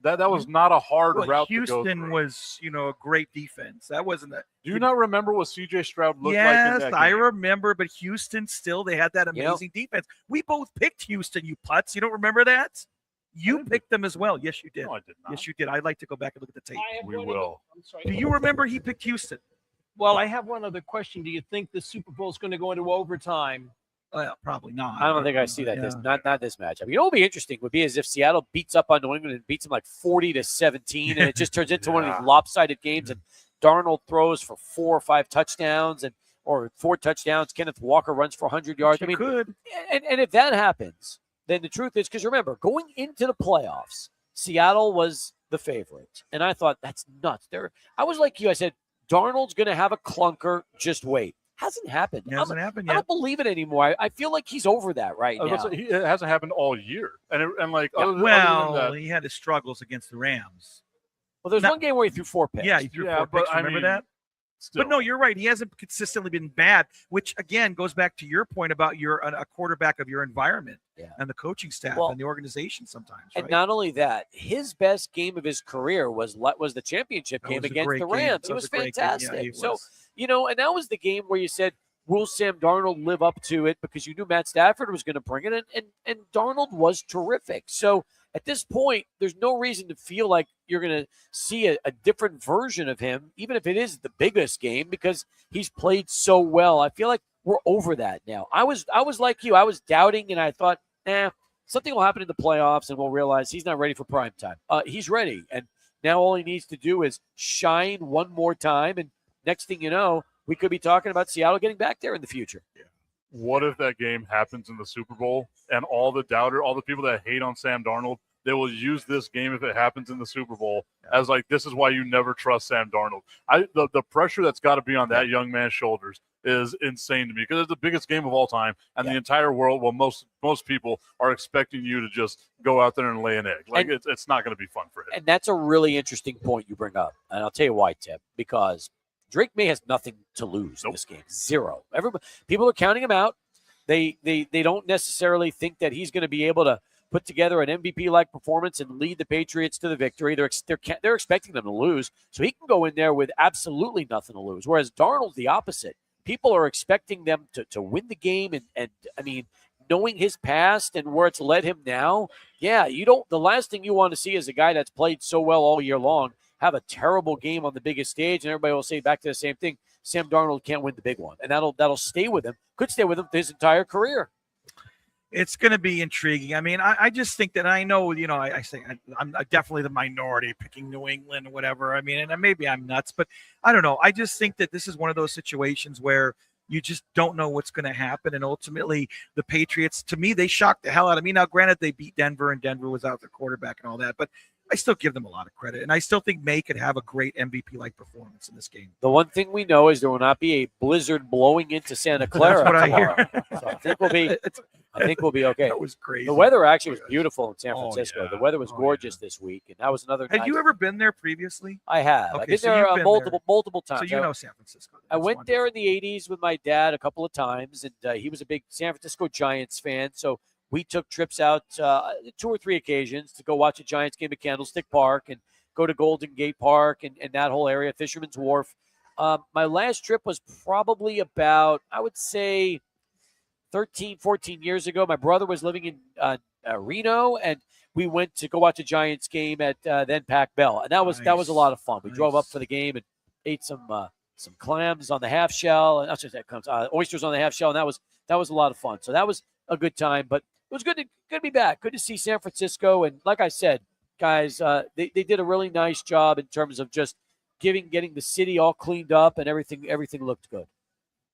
That was not a hard route to go through. Houston was, a great defense. That wasn't that. Do you not remember what C.J. Stroud looked like in that game? Yes, I remember, but Houston still, they had that amazing defense. We both picked Houston, you putz. You don't remember that? You picked them as well. Yes, you did. No, I did not. Yes, you did. I'd like to go back and look at the tape. We will. I'm sorry. Do you remember he picked Houston? Well, I have one other question. Do you think the Super Bowl is going to go into overtime? Well, probably not. I don't think I see that. Not this matchup. What would be interesting would be is if Seattle beats up on New England and beats them like 40-17, and it just turns into one of these lopsided games, and Darnold throws for 4 or 5 touchdowns or 4 touchdowns. Kenneth Walker runs for 100 yards. I mean, could. And if that happens, then the truth is, because remember, going into the playoffs, Seattle was the favorite. And I thought, that's nuts. I was like you. I said, Darnold's going to have a clunker. Just wait. Hasn't happened. It hasn't happened yet. I don't believe it anymore. I feel like he's over that right now. It hasn't happened all year. Other than that, he had his struggles against the Rams. Well, there's one game where he threw 4 picks. Yeah, he threw 4 picks. Remember that? Still. But no, you're right. He hasn't consistently been bad, which again goes back to your point about you're a quarterback of your environment and the coaching staff and the organization sometimes. Right? And not only that, his best game of his career was the championship game against the Rams. He was fantastic. And that was the game where you said, will Sam Darnold live up to it? Because you knew Matt Stafford was going to bring it, and Darnold was terrific. So at this point, there's no reason to feel like you're going to see a different version of him, even if it is the biggest game, because he's played so well. I feel like we're over that now. I was like you. I was doubting, and I thought, something will happen in the playoffs, and we'll realize he's not ready for prime time. He's ready, and now all he needs to do is shine one more time, and next thing you know, we could be talking about Seattle getting back there in the future. Yeah. What if that game happens in the Super Bowl and all the people that hate on Sam Darnold, they will use this game if it happens in the Super Bowl as like, this is why you never trust Sam Darnold. The pressure that's got to be on that young man's shoulders is insane to me because it's the biggest game of all time, and the entire world, most people are expecting you to just go out there and lay an egg. Like, it's not going to be fun for him. And that's a really interesting point you bring up, and I'll tell you why, Tim, because Drake May has nothing to lose in this game. Zero. People are counting him out. They don't necessarily think that he's going to be able to put together an MVP-like performance and lead the Patriots to the victory. They're expecting them to lose, so he can go in there with absolutely nothing to lose. Whereas Darnold's the opposite. People are expecting them to win the game, and I mean, knowing his past and where it's led him now, the last thing you want to see is a guy that's played so well all year long have a terrible game on the biggest stage, and everybody will say back to the same thing. Sam Darnold can't win the big one, and that'll stay with him. Could stay with him his entire career. It's going to be intriguing. I mean, I just think that I know, I say I'm definitely the minority picking New England or whatever. I mean, and maybe I'm nuts, but I don't know. I just think that this is one of those situations where you just don't know what's going to happen. And ultimately, the Patriots, to me, they shocked the hell out of me. Now, granted, they beat Denver, and Denver was out their quarterback and all that. But I still give them a lot of credit, and I still think May could have a great MVP-like performance in this game. The one thing we know is there will not be a blizzard blowing into Santa Clara That's what I tomorrow. hear. So I think we'll be okay. That was crazy. The weather actually was beautiful in San Oh, Francisco. yeah. The weather was Oh, gorgeous this week, and that was another. Have nice you ever been there previously? I have. Okay, I've been so there you've been multiple times. So you know San Francisco. I That's went there wonderful. in the 80s with my dad a couple of times, and he was a big San Francisco Giants fan. So we took trips out 2 or 3 occasions to go watch a Giants game at Candlestick Park and go to Golden Gate Park and that whole area, Fisherman's Wharf. My last trip was probably about, I would say, 13, 14 years ago. My brother was living in Reno, and we went to go watch a Giants game at then Pac Bell, and that was a lot of fun. We drove up for the game and ate some clams on the half shell, and oysters on the half shell, and that was a lot of fun. So that was a good time, but it was good to be back. Good to see San Francisco, and like I said, guys, they did a really nice job in terms of just getting the city all cleaned up, and everything looked good.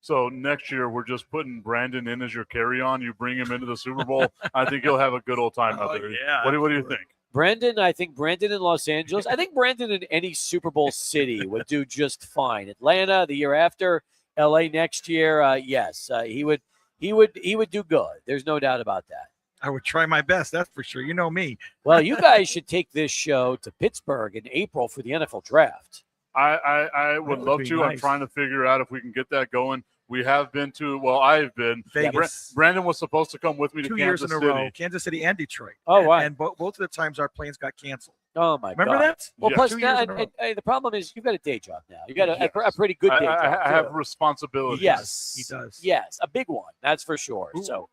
So next year, we're just putting Brandon in as your carry-on. You bring him into the Super Bowl. I think you'll have a good old time out there. Yeah, what do you think? I think Brandon in Los Angeles. I think Brandon in any Super Bowl city would do just fine. Atlanta the year after, LA next year. Yes, he would do good. There's no doubt about that. I would try my best. That's for sure. You know me. Well, you guys should take this show to Pittsburgh in April for the NFL draft. I would love to. Nice. I'm trying to figure out if we can get that going. We have been to, I've been. Vegas. Brandon was supposed to come with me to 2 Kansas years in a City. row. Kansas City and Detroit. Oh, wow. And both of the times our planes got canceled. Oh, my God. Remember that? Well, Yeah. plus 2 now, years in a row. and the problem is you've got a day job now. You got a pretty good day job. I have responsibilities. Yes. He does. Yes, a big one. That's for sure. So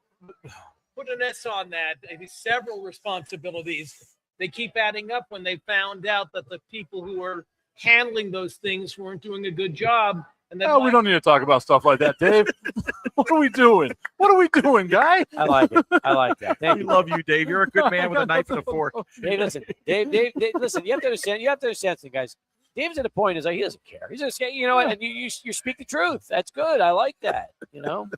Put an S on that. Several responsibilities. They keep adding up when they found out that the people who were handling those things weren't doing a good job. And then We don't need to talk about stuff like that, Dave. What are we doing? What are we doing, guy? I like it. I like that. Thank We you. love you, Dave. You're a good man with a knife and a fork. Dave, listen. Dave, listen. You have to understand something, guys. Dave's at a point is like he doesn't care. He's just, and you speak the truth. That's good. I like that. You know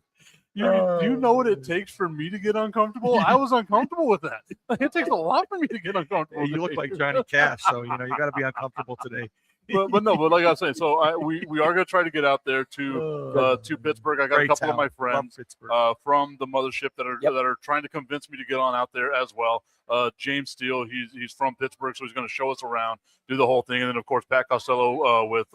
what it takes for me to get uncomfortable? I was uncomfortable with that. It takes a lot for me to get uncomfortable. Hey, you look like Johnny Cash, so you got to be uncomfortable today. but like I was saying, so we are going to try to get out there to Pittsburgh. I got Great a couple town. of my Love friends Pittsburgh. from the mothership that are trying to convince me to get on out there as well. James Steele, he's from Pittsburgh, so he's going to show us around, do the whole thing, and then of course Pat Costello with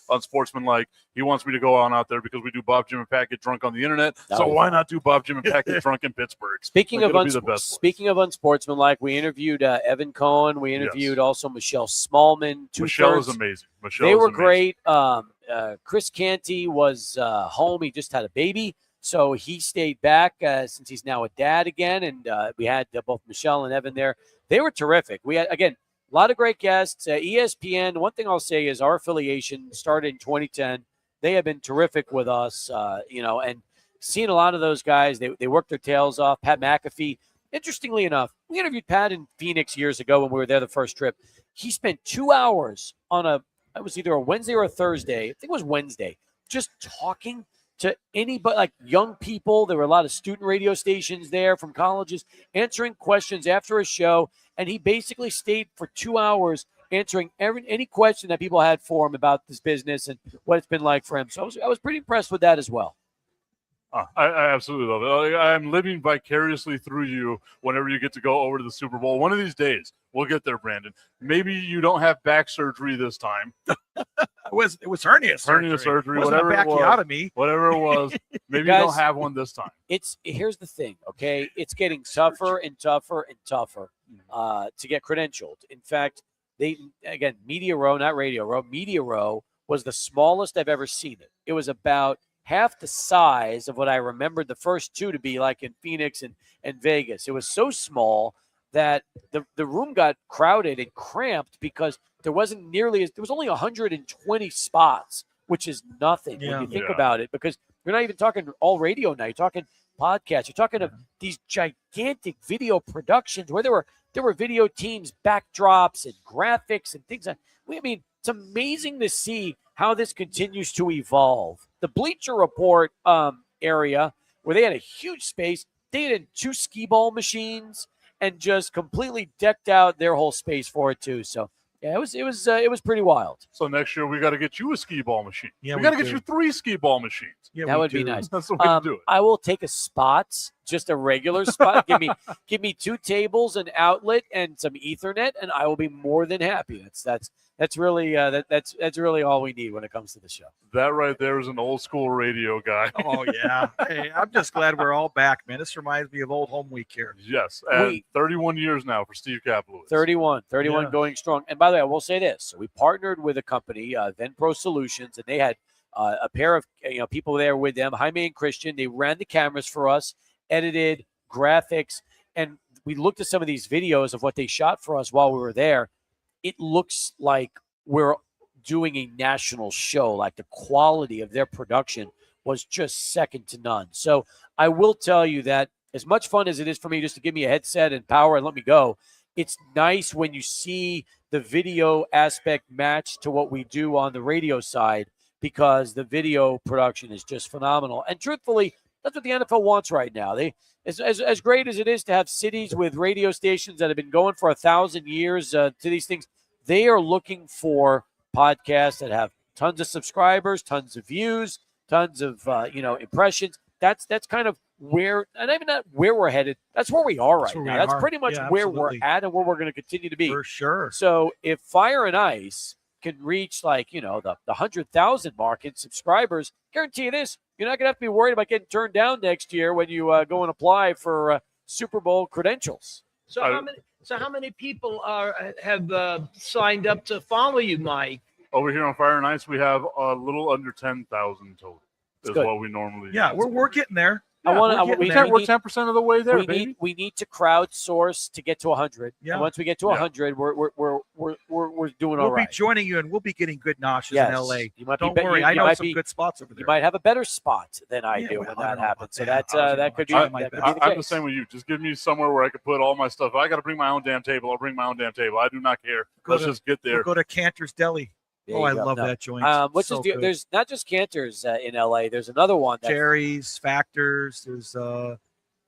Unsportsmanlike. He wants me to go on out there because we do Bob, Jim, and Pat get drunk on the internet. So why not do Bob, Jim, and Pat get drunk in Pittsburgh? Speaking of unsportsmanlike, we interviewed Evan Cohen. We interviewed also Michelle Smallman. Michelle is amazing. They were great. Chris Canty was home. He just had a baby. So he stayed back since he's now a dad again. And we had both Michelle and Evan there. They were terrific. We had, again, a lot of great guests. ESPN, one thing I'll say is our affiliation started in 2010. They have been terrific with us, and seeing a lot of those guys, they worked their tails off. Pat McAfee, interestingly enough, we interviewed Pat in Phoenix years ago when we were there the first trip. He spent 2 hours it was either a Wednesday or a Thursday. I think it was Wednesday, just talking to anybody, like young people. There were a lot of student radio stations there from colleges answering questions after a show. And he basically stayed for 2 hours answering any question that people had for him about this business and what it's been like for him. So I was pretty impressed with that as well. I absolutely love it. I'm living vicariously through you whenever you get to go over to the Super Bowl. One of these days, we'll get there, Brandon. Maybe you don't have back surgery this time. It was hernia surgery. Hernia surgery, It wasn't whatever a it was. backiotomy. Whatever it was. Maybe Guys, you don't have one this time. Here's the thing, okay? It's getting tougher and tougher and tougher to get credentialed. In fact, Media Row, not Radio Row, Media Row was the smallest I've ever seen it. It was about half the size of what I remembered the first two to be like in Phoenix and Vegas. It was so small that the room got crowded and cramped because there was only 120 spots, which is nothing when you think about it, because you're not even talking all radio now. You're talking podcasts. You're talking of these gigantic video productions where there were video teams, backdrops and graphics and things. It's amazing to see how this continues to evolve. The Bleacher Report area, where they had a huge space, they had 2 skee ball machines and just completely decked out their whole space for it too. So yeah, it was pretty wild. So next year we got to get you a skee ball machine. Yeah, we got to we get do. you 3 skee ball machines. Yeah, That we would be do. nice. That's the way to do it. I will take a spot, just a regular spot. give me 2 tables, an outlet, and some Ethernet, and I will be more than happy. That's really that's really all we need when it comes to the show. That right there is an old school radio guy. Oh yeah. Hey, I'm just glad we're all back, man. This reminds me of old home week here. Yes, and Wait. 31 years now for Steve Kaplowitz. 31 Yeah. going strong. And by the way, I will say this: so we partnered with a company, Venpro Solutions, and they had a pair of people there with them, Jaime and Christian. They ran the cameras for us, edited graphics, and we looked at some of these videos of what they shot for us while we were there. It looks like we're doing a national show. Like the quality of their production was just second to none. So I will tell you that as much fun as it is for me just to give me a headset and power and let me go, it's nice when you see the video aspect match to what we do on the radio side, because the video production is just phenomenal. And truthfully, that's what the NFL wants right now. As great as it is to have cities with radio stations that have been going for 1,000 years to these things, they are looking for podcasts that have tons of subscribers, tons of views, tons of impressions. That's kind of where, and even not where we're headed. That's where we are right now. That's pretty much where we're at and where we're going to continue to be. For sure. So if Fire and Ice can reach the 100,000 mark in subscribers, guarantee you this: you're not going to have to be worried about getting turned down next year when you go and apply for Super Bowl credentials. So how many people have signed up to follow you, Mike? Over here on Fire and Ice, we have a little under 10,000 total. Is good. what we normally. Yeah, we're getting there. We're 10% of the way there, baby. We need to crowdsource to get to 100. Yeah. And once we get to 100, we're doing all We'll right. be joining you, and we'll be getting good noshes Yes. in LA. You might Don't be, worry, you, I you know might some be, good spots over there. You might have a better spot than I Yeah, do well, when I that don't know happens. So about that that. could be I'll that try could my be the I'm the case. same with you. Just give me somewhere where I can put all my stuff. If I got to bring my own damn table, I'll bring my own damn table. I do not care. Let's just get there. We'll go to Cantor's Deli. There Oh, you I go. love No. that joint. Good. There's not just Cantor's in LA. There's another one. Jerry's, Factors. There's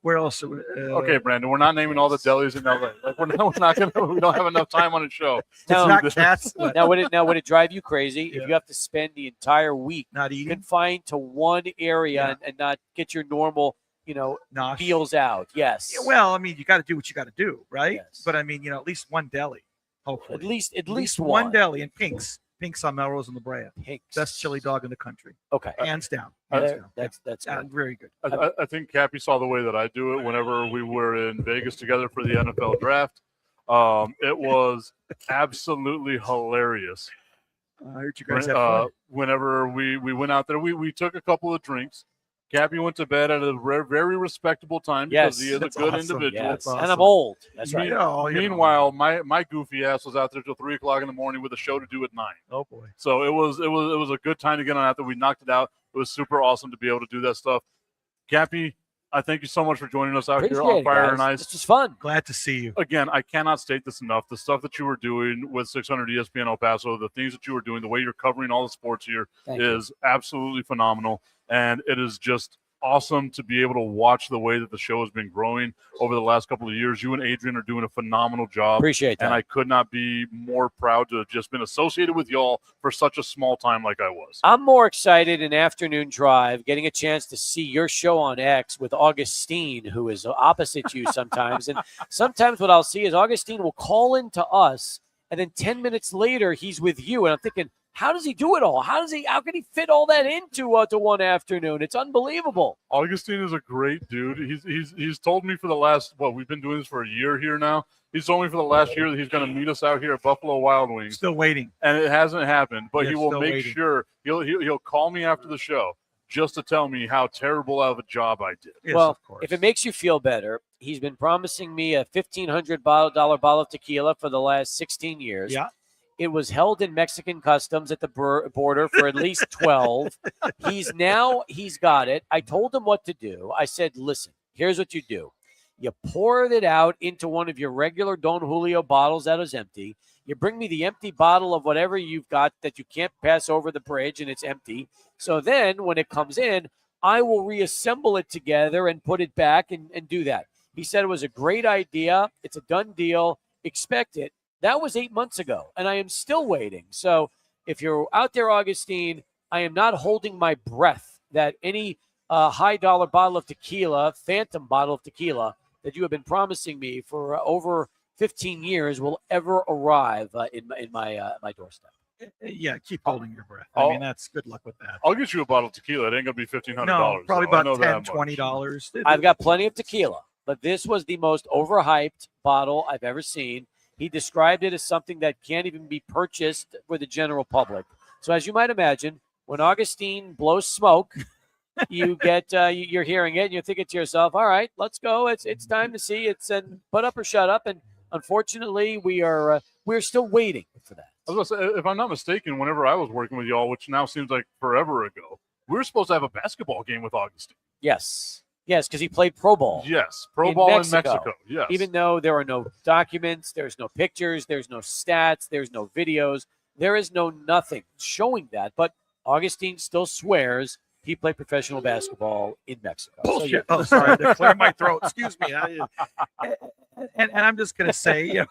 where else? Okay, Brandon, we're not naming all the delis in LA. Like we don't have enough time on the show. It's not cats. Now would it drive you crazy if you have to spend the entire week not eating, confined to one area and not get your normal Nosh. meals out? Yes. Yeah, well, I mean, you got to do what you got to do, right? Yes. But I mean, at least one deli. Hopefully, At least one deli in Pink's on Melrose and La Brea. Pink's. Best chili dog in the country, Okay. hands down. Hands down. That's good. Very good. I think Cappy saw the way that I do it whenever we were in Vegas together for the NFL draft. It was absolutely hilarious. I heard you guys have fun. Whenever we went out there, we took a couple of drinks. Cappy went to bed at a very respectable time because he is a That's good awesome. individual. Yes. Awesome. And I'm old. That's right. Meanwhile, my goofy ass was out there till 3:00 in the morning with a show to do at 9. Oh boy. So it was a good time to get on out there. We knocked it out. It was super awesome to be able to do that stuff. Cappy, I thank you so much for joining us out here on Fire and Ice. This was fun. Glad to see you. Again, I cannot state this enough. The stuff that you were doing with 600 ESPN El Paso, the things that you were doing, the way you're covering all the sports here is absolutely phenomenal. And it is just awesome to be able to watch the way that the show has been growing over the last couple of years. You and Adrian are doing a phenomenal job. Appreciate that. And I could not be more proud to have just been associated with y'all for such a small time like I was. I'm more excited in Afternoon Drive, getting a chance to see your show on X with Augustine, who is opposite you sometimes. And sometimes what I'll see is Augustine will call in to us, and then 10 minutes later, he's with you. And I'm thinking, how does he do it all? How can he fit all that into to one afternoon? It's unbelievable. Augustine is a great dude. He's told me for the last, we've been doing this for a year here now. He's told me for the last year that he's going to meet us out here at Buffalo Wild Wings. Still waiting. And it hasn't happened, but Yeah, he will still make waiting. sure he'll call me after the show just to tell me how terrible of a job I did. Yes, Well, of course. if it makes you feel better, he's been promising me a $1,500 bottle of tequila for the last 16 years. Yeah. It was held in Mexican customs at the border for at least 12. He's got it. I told him what to do. I said, listen, here's what you do. You pour it out into one of your regular Don Julio bottles that is empty. You bring me the empty bottle of whatever you've got that you can't pass over the bridge and it's empty. So then when it comes in, I will reassemble it together and put it back and do that. He said it was a great idea. It's a done deal. Expect it. That was 8 months ago, and I am still waiting. So if you're out there, Augustine, I am not holding my breath that any high-dollar bottle of tequila, phantom bottle of tequila, that you have been promising me for over 15 years will ever arrive in my doorstep. Yeah, keep holding your breath. I mean, that's good luck with that. I'll get you a bottle of tequila. It ain't gonna be $1,500. No, probably so about $10, $20. I've got plenty of tequila, but this was the most overhyped bottle I've ever seen. He described it as something that can't even be purchased for the general public. So as you might imagine, when Augustine blows smoke, you get you're hearing it and you're thinking to yourself, all right, let's go. It's time to see. It's put up or shut up. And unfortunately, we're still waiting for that. I was gonna say, if I'm not mistaken, whenever I was working with y'all, which now seems like forever ago, we were supposed to have a basketball game with Augustine. Yes, because he played pro ball. Yes, pro ball in Mexico. Yes. Even though there are no documents, there's no pictures, there's no stats, there's no videos, there is no nothing showing that. But Augustine still swears he played professional basketball in Mexico. Bullshit. Oh, sorry, I had to clear my throat. Excuse me. And I'm just going to say,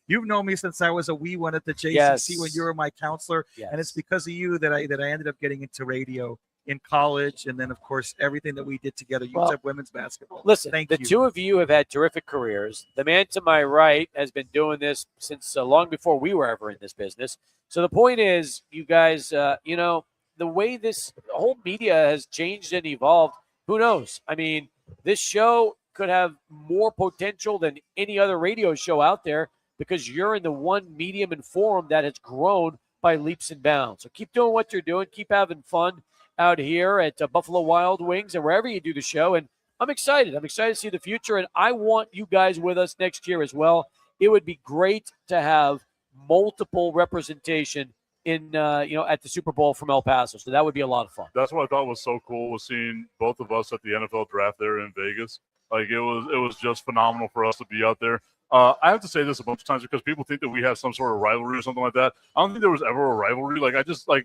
you've known me since I was a wee one at the JCC when you were my counselor, and it's because of you that I ended up getting into radio in college, and then of course everything that we did together. UTEP women's basketball. Listen, Thank the you. two of you have had terrific careers. The man to my right has been doing this since long before we were ever in this business. So the point is, you guys, the way this whole media has changed and evolved, who knows? I mean, this show could have more potential than any other radio show out there because you're in the one medium and forum that has grown by leaps and bounds. So keep doing what you're doing. Keep having fun out here at Buffalo Wild Wings and wherever you do the show. And I'm excited. I'm excited to see the future, and I want you guys with us next year as well. It would be great to have multiple representation in at the Super Bowl from El Paso. So that would be a lot of fun. That's what I thought was so cool, was seeing both of us at the NFL draft there in Vegas. Like it was just phenomenal for us to be out there. I have to say this a bunch of times because people think that we have some sort of rivalry or something like that. I don't think there was ever a rivalry. Like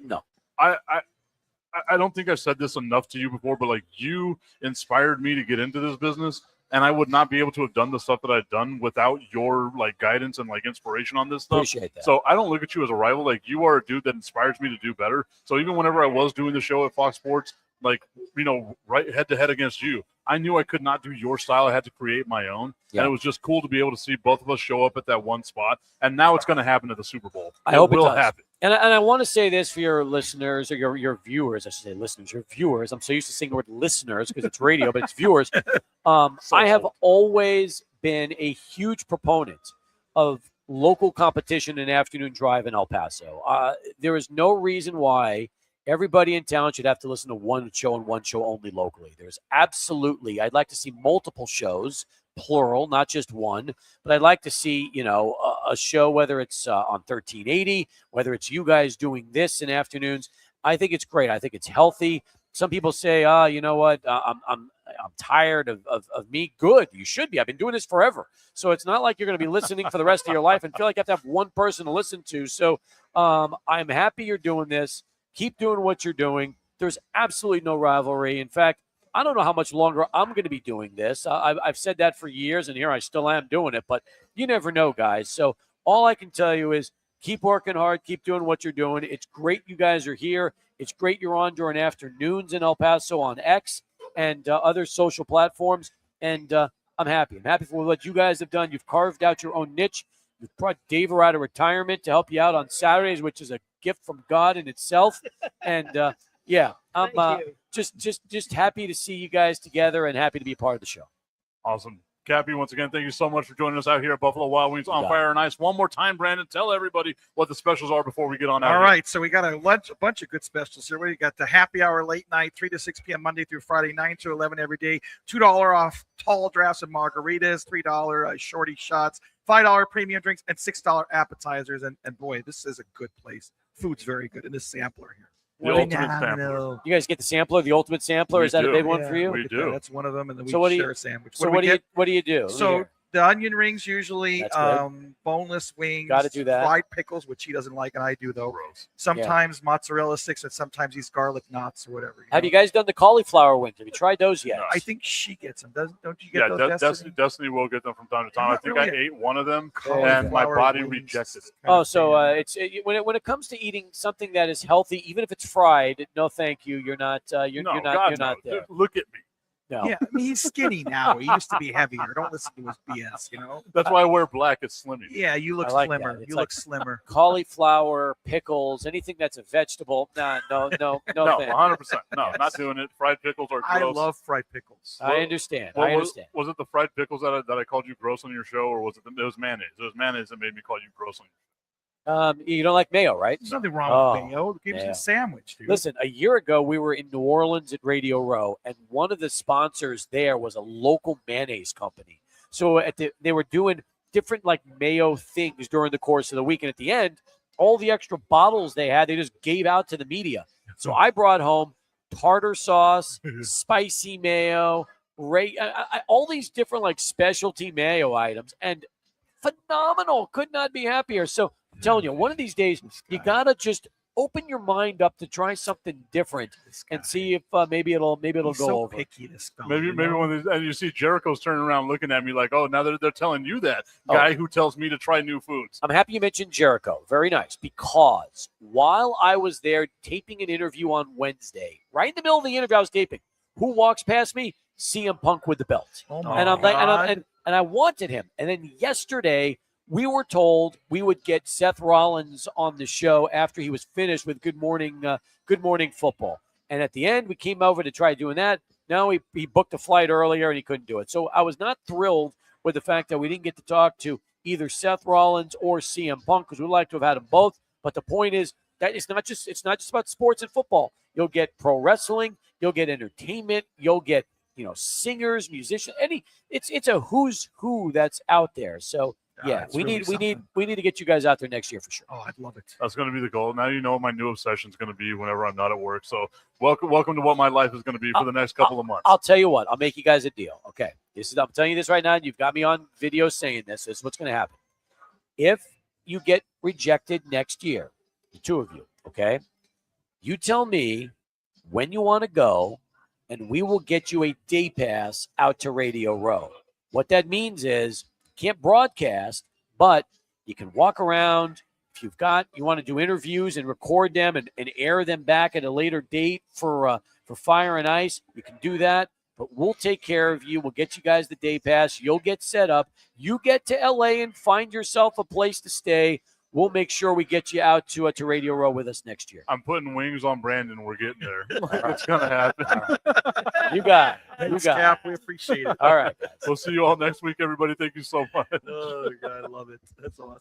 no. I don't think I've said this enough to you before, but like you inspired me to get into this business, and I would not be able to have done the stuff that I've done without your like guidance and like inspiration on this stuff. Appreciate that. So I don't look at you as a rival. Like you are a dude that inspires me to do better. So even whenever I was doing the show at Fox Sports, like, right head to head against you, I knew I could not do your style. I had to create my own. Yeah. And it was just cool to be able to see both of us show up at that one spot. And now it's going to happen at the Super Bowl. I hope it will does. happen. And I want to say this for your listeners or your viewers. I should say listeners, your viewers. I'm so used to saying the word listeners because it's radio, but it's viewers. I have always been a huge proponent of local competition and afternoon drive in El Paso. There is no reason why everybody in town should have to listen to one show and one show only locally. There's absolutely, I'd like to see multiple shows, plural, not just one, but I'd like to see, a show, whether it's on 1380, whether it's you guys doing this in afternoons. I think it's great. I think it's healthy. Some people say, you know what, I'm tired of me. Good. You should be. I've been doing this forever. So it's not like you're going to be listening for the rest of your life and feel like you have to have one person to listen to. So I'm happy you're doing this. Keep doing what you're doing. There's absolutely no rivalry. In fact, I don't know how much longer I'm going to be doing this. I've said that for years, and here I still am doing it. But you never know, guys. So all I can tell you is keep working hard. Keep doing what you're doing. It's great you guys are here. It's great you're on during afternoons in El Paso on X and other social platforms. And I'm happy. I'm happy for what you guys have done. You've carved out your own niche. You've brought Dave out of retirement to help you out on Saturdays, which is a gift from God in itself. And I'm just happy to see you guys together and happy to be a part of the show. Awesome. Cappy, once again, thank you so much for joining us out here at Buffalo Wild Wings on Fire and Ice. One more time, Brandon, tell everybody what the specials are before we get on out. All right, so we got a bunch of good specials here. We got the happy hour late night, 3 to 6 p.m. Monday through Friday, 9 to 11 every day. $2 off tall drafts and margaritas, $3 shorty shots, $5 premium drinks, and $6 appetizers. And boy, this is a good place. Food's very good in this sampler here. The ultimate sampler. You guys get the sampler, the ultimate sampler. Is that a big one for you? We do. That's one of them, and then we share a sandwich. So what do you do? So The onion rings usually, That's good. boneless wings. Gotta do that. Fried pickles, which he doesn't like, and I do though. Gross. Sometimes mozzarella sticks, and sometimes these garlic knots or whatever. Have you guys done the cauliflower wings? Have you tried those yet? No. I think she gets them. Don't you get Yeah, those? Destiny will get them from time to time. I Not think really I ate one of them, Cauliflower and my body wings rejected it. kind Oh, of so thing. when it comes to eating something that is healthy, even if it's fried, no, thank you. You're not. You're No, not. God, You're not no. there. Look at me. No. Yeah, I mean, he's skinny now. He used to be heavier. Don't listen to his BS, you know? That's why I wear black. It's slimmy. Yeah, you look I like slimmer. that. It's You like- look slimmer. Cauliflower, pickles, anything that's a vegetable. Nah, no, No, thank you. 100%. No, not doing it. Fried pickles are gross. I love fried pickles. I understand. What I understand. Was it the fried pickles that I called you gross on your show, or was it it was mayonnaise? It was mayonnaise that made me call you gross on your You don't like mayo, right? There's nothing wrong with Oh, mayo. Give me yeah. a sandwich, dude. Listen, a year ago we were in New Orleans at Radio Row, and one of the sponsors there was a local mayonnaise company. So they were doing different like mayo things during the course of the week, and at the end, all the extra bottles they had, they just gave out to the media. So I brought home tartar sauce, spicy mayo, all these different like specialty mayo items, and phenomenal. Could not be happier. So I'm telling you, one of these days you gotta just open your mind up to try something different and see if maybe it'll He's go so over. picky, this guy. Maybe when and you see Jericho's turning around looking at me like, oh, now they're telling you that Oh. guy who tells me to try new foods. I'm happy you mentioned Jericho. Very nice. Because while I was there taping an interview on Wednesday, right in the middle of the interview I was taping, who walks past me? CM Punk with the belt. Oh my And I'm like, God. and I wanted him. And then yesterday we were told we would get Seth Rollins on the show after he was finished with Good Morning Football. And at the end, we came over to try doing that. Now he booked a flight earlier and he couldn't do it. So I was not thrilled with the fact that we didn't get to talk to either Seth Rollins or CM Punk because we'd like to have had them both. But the point is that it's not just about sports and football. You'll get pro wrestling, you'll get entertainment, you'll get singers, musicians. It's a who's who that's out there. So yeah, it's we really need something. to get you guys out there next year for sure. Oh, I'd love it. That's going to be the goal. Now you know what my new obsession is going to be whenever I'm not at work. So welcome to what my life is going to be for the next couple of months. I'll tell you what. I'll make you guys a deal. Okay, I'm telling you this right now. And you've got me on video saying this. This is what's going to happen. If you get rejected next year, the two of you, okay, you tell me when you want to go, and we will get you a day pass out to Radio Row. What that means is can't broadcast, but you can walk around. If you want to do interviews and record them and air them back at a later date for Fire and Ice, you can do that. But we'll take care of you. We'll get you guys the day pass. You'll get set up. You get to LA and find yourself a place to stay. We'll make sure we get you out to Radio Row with us next year. I'm putting wings on Brandon. We're getting there. It's going to happen. You got it. Thanks, Cap. We appreciate it. All right, guys. We'll see you all next week, everybody. Thank you so much. Oh, God, I love it. That's awesome.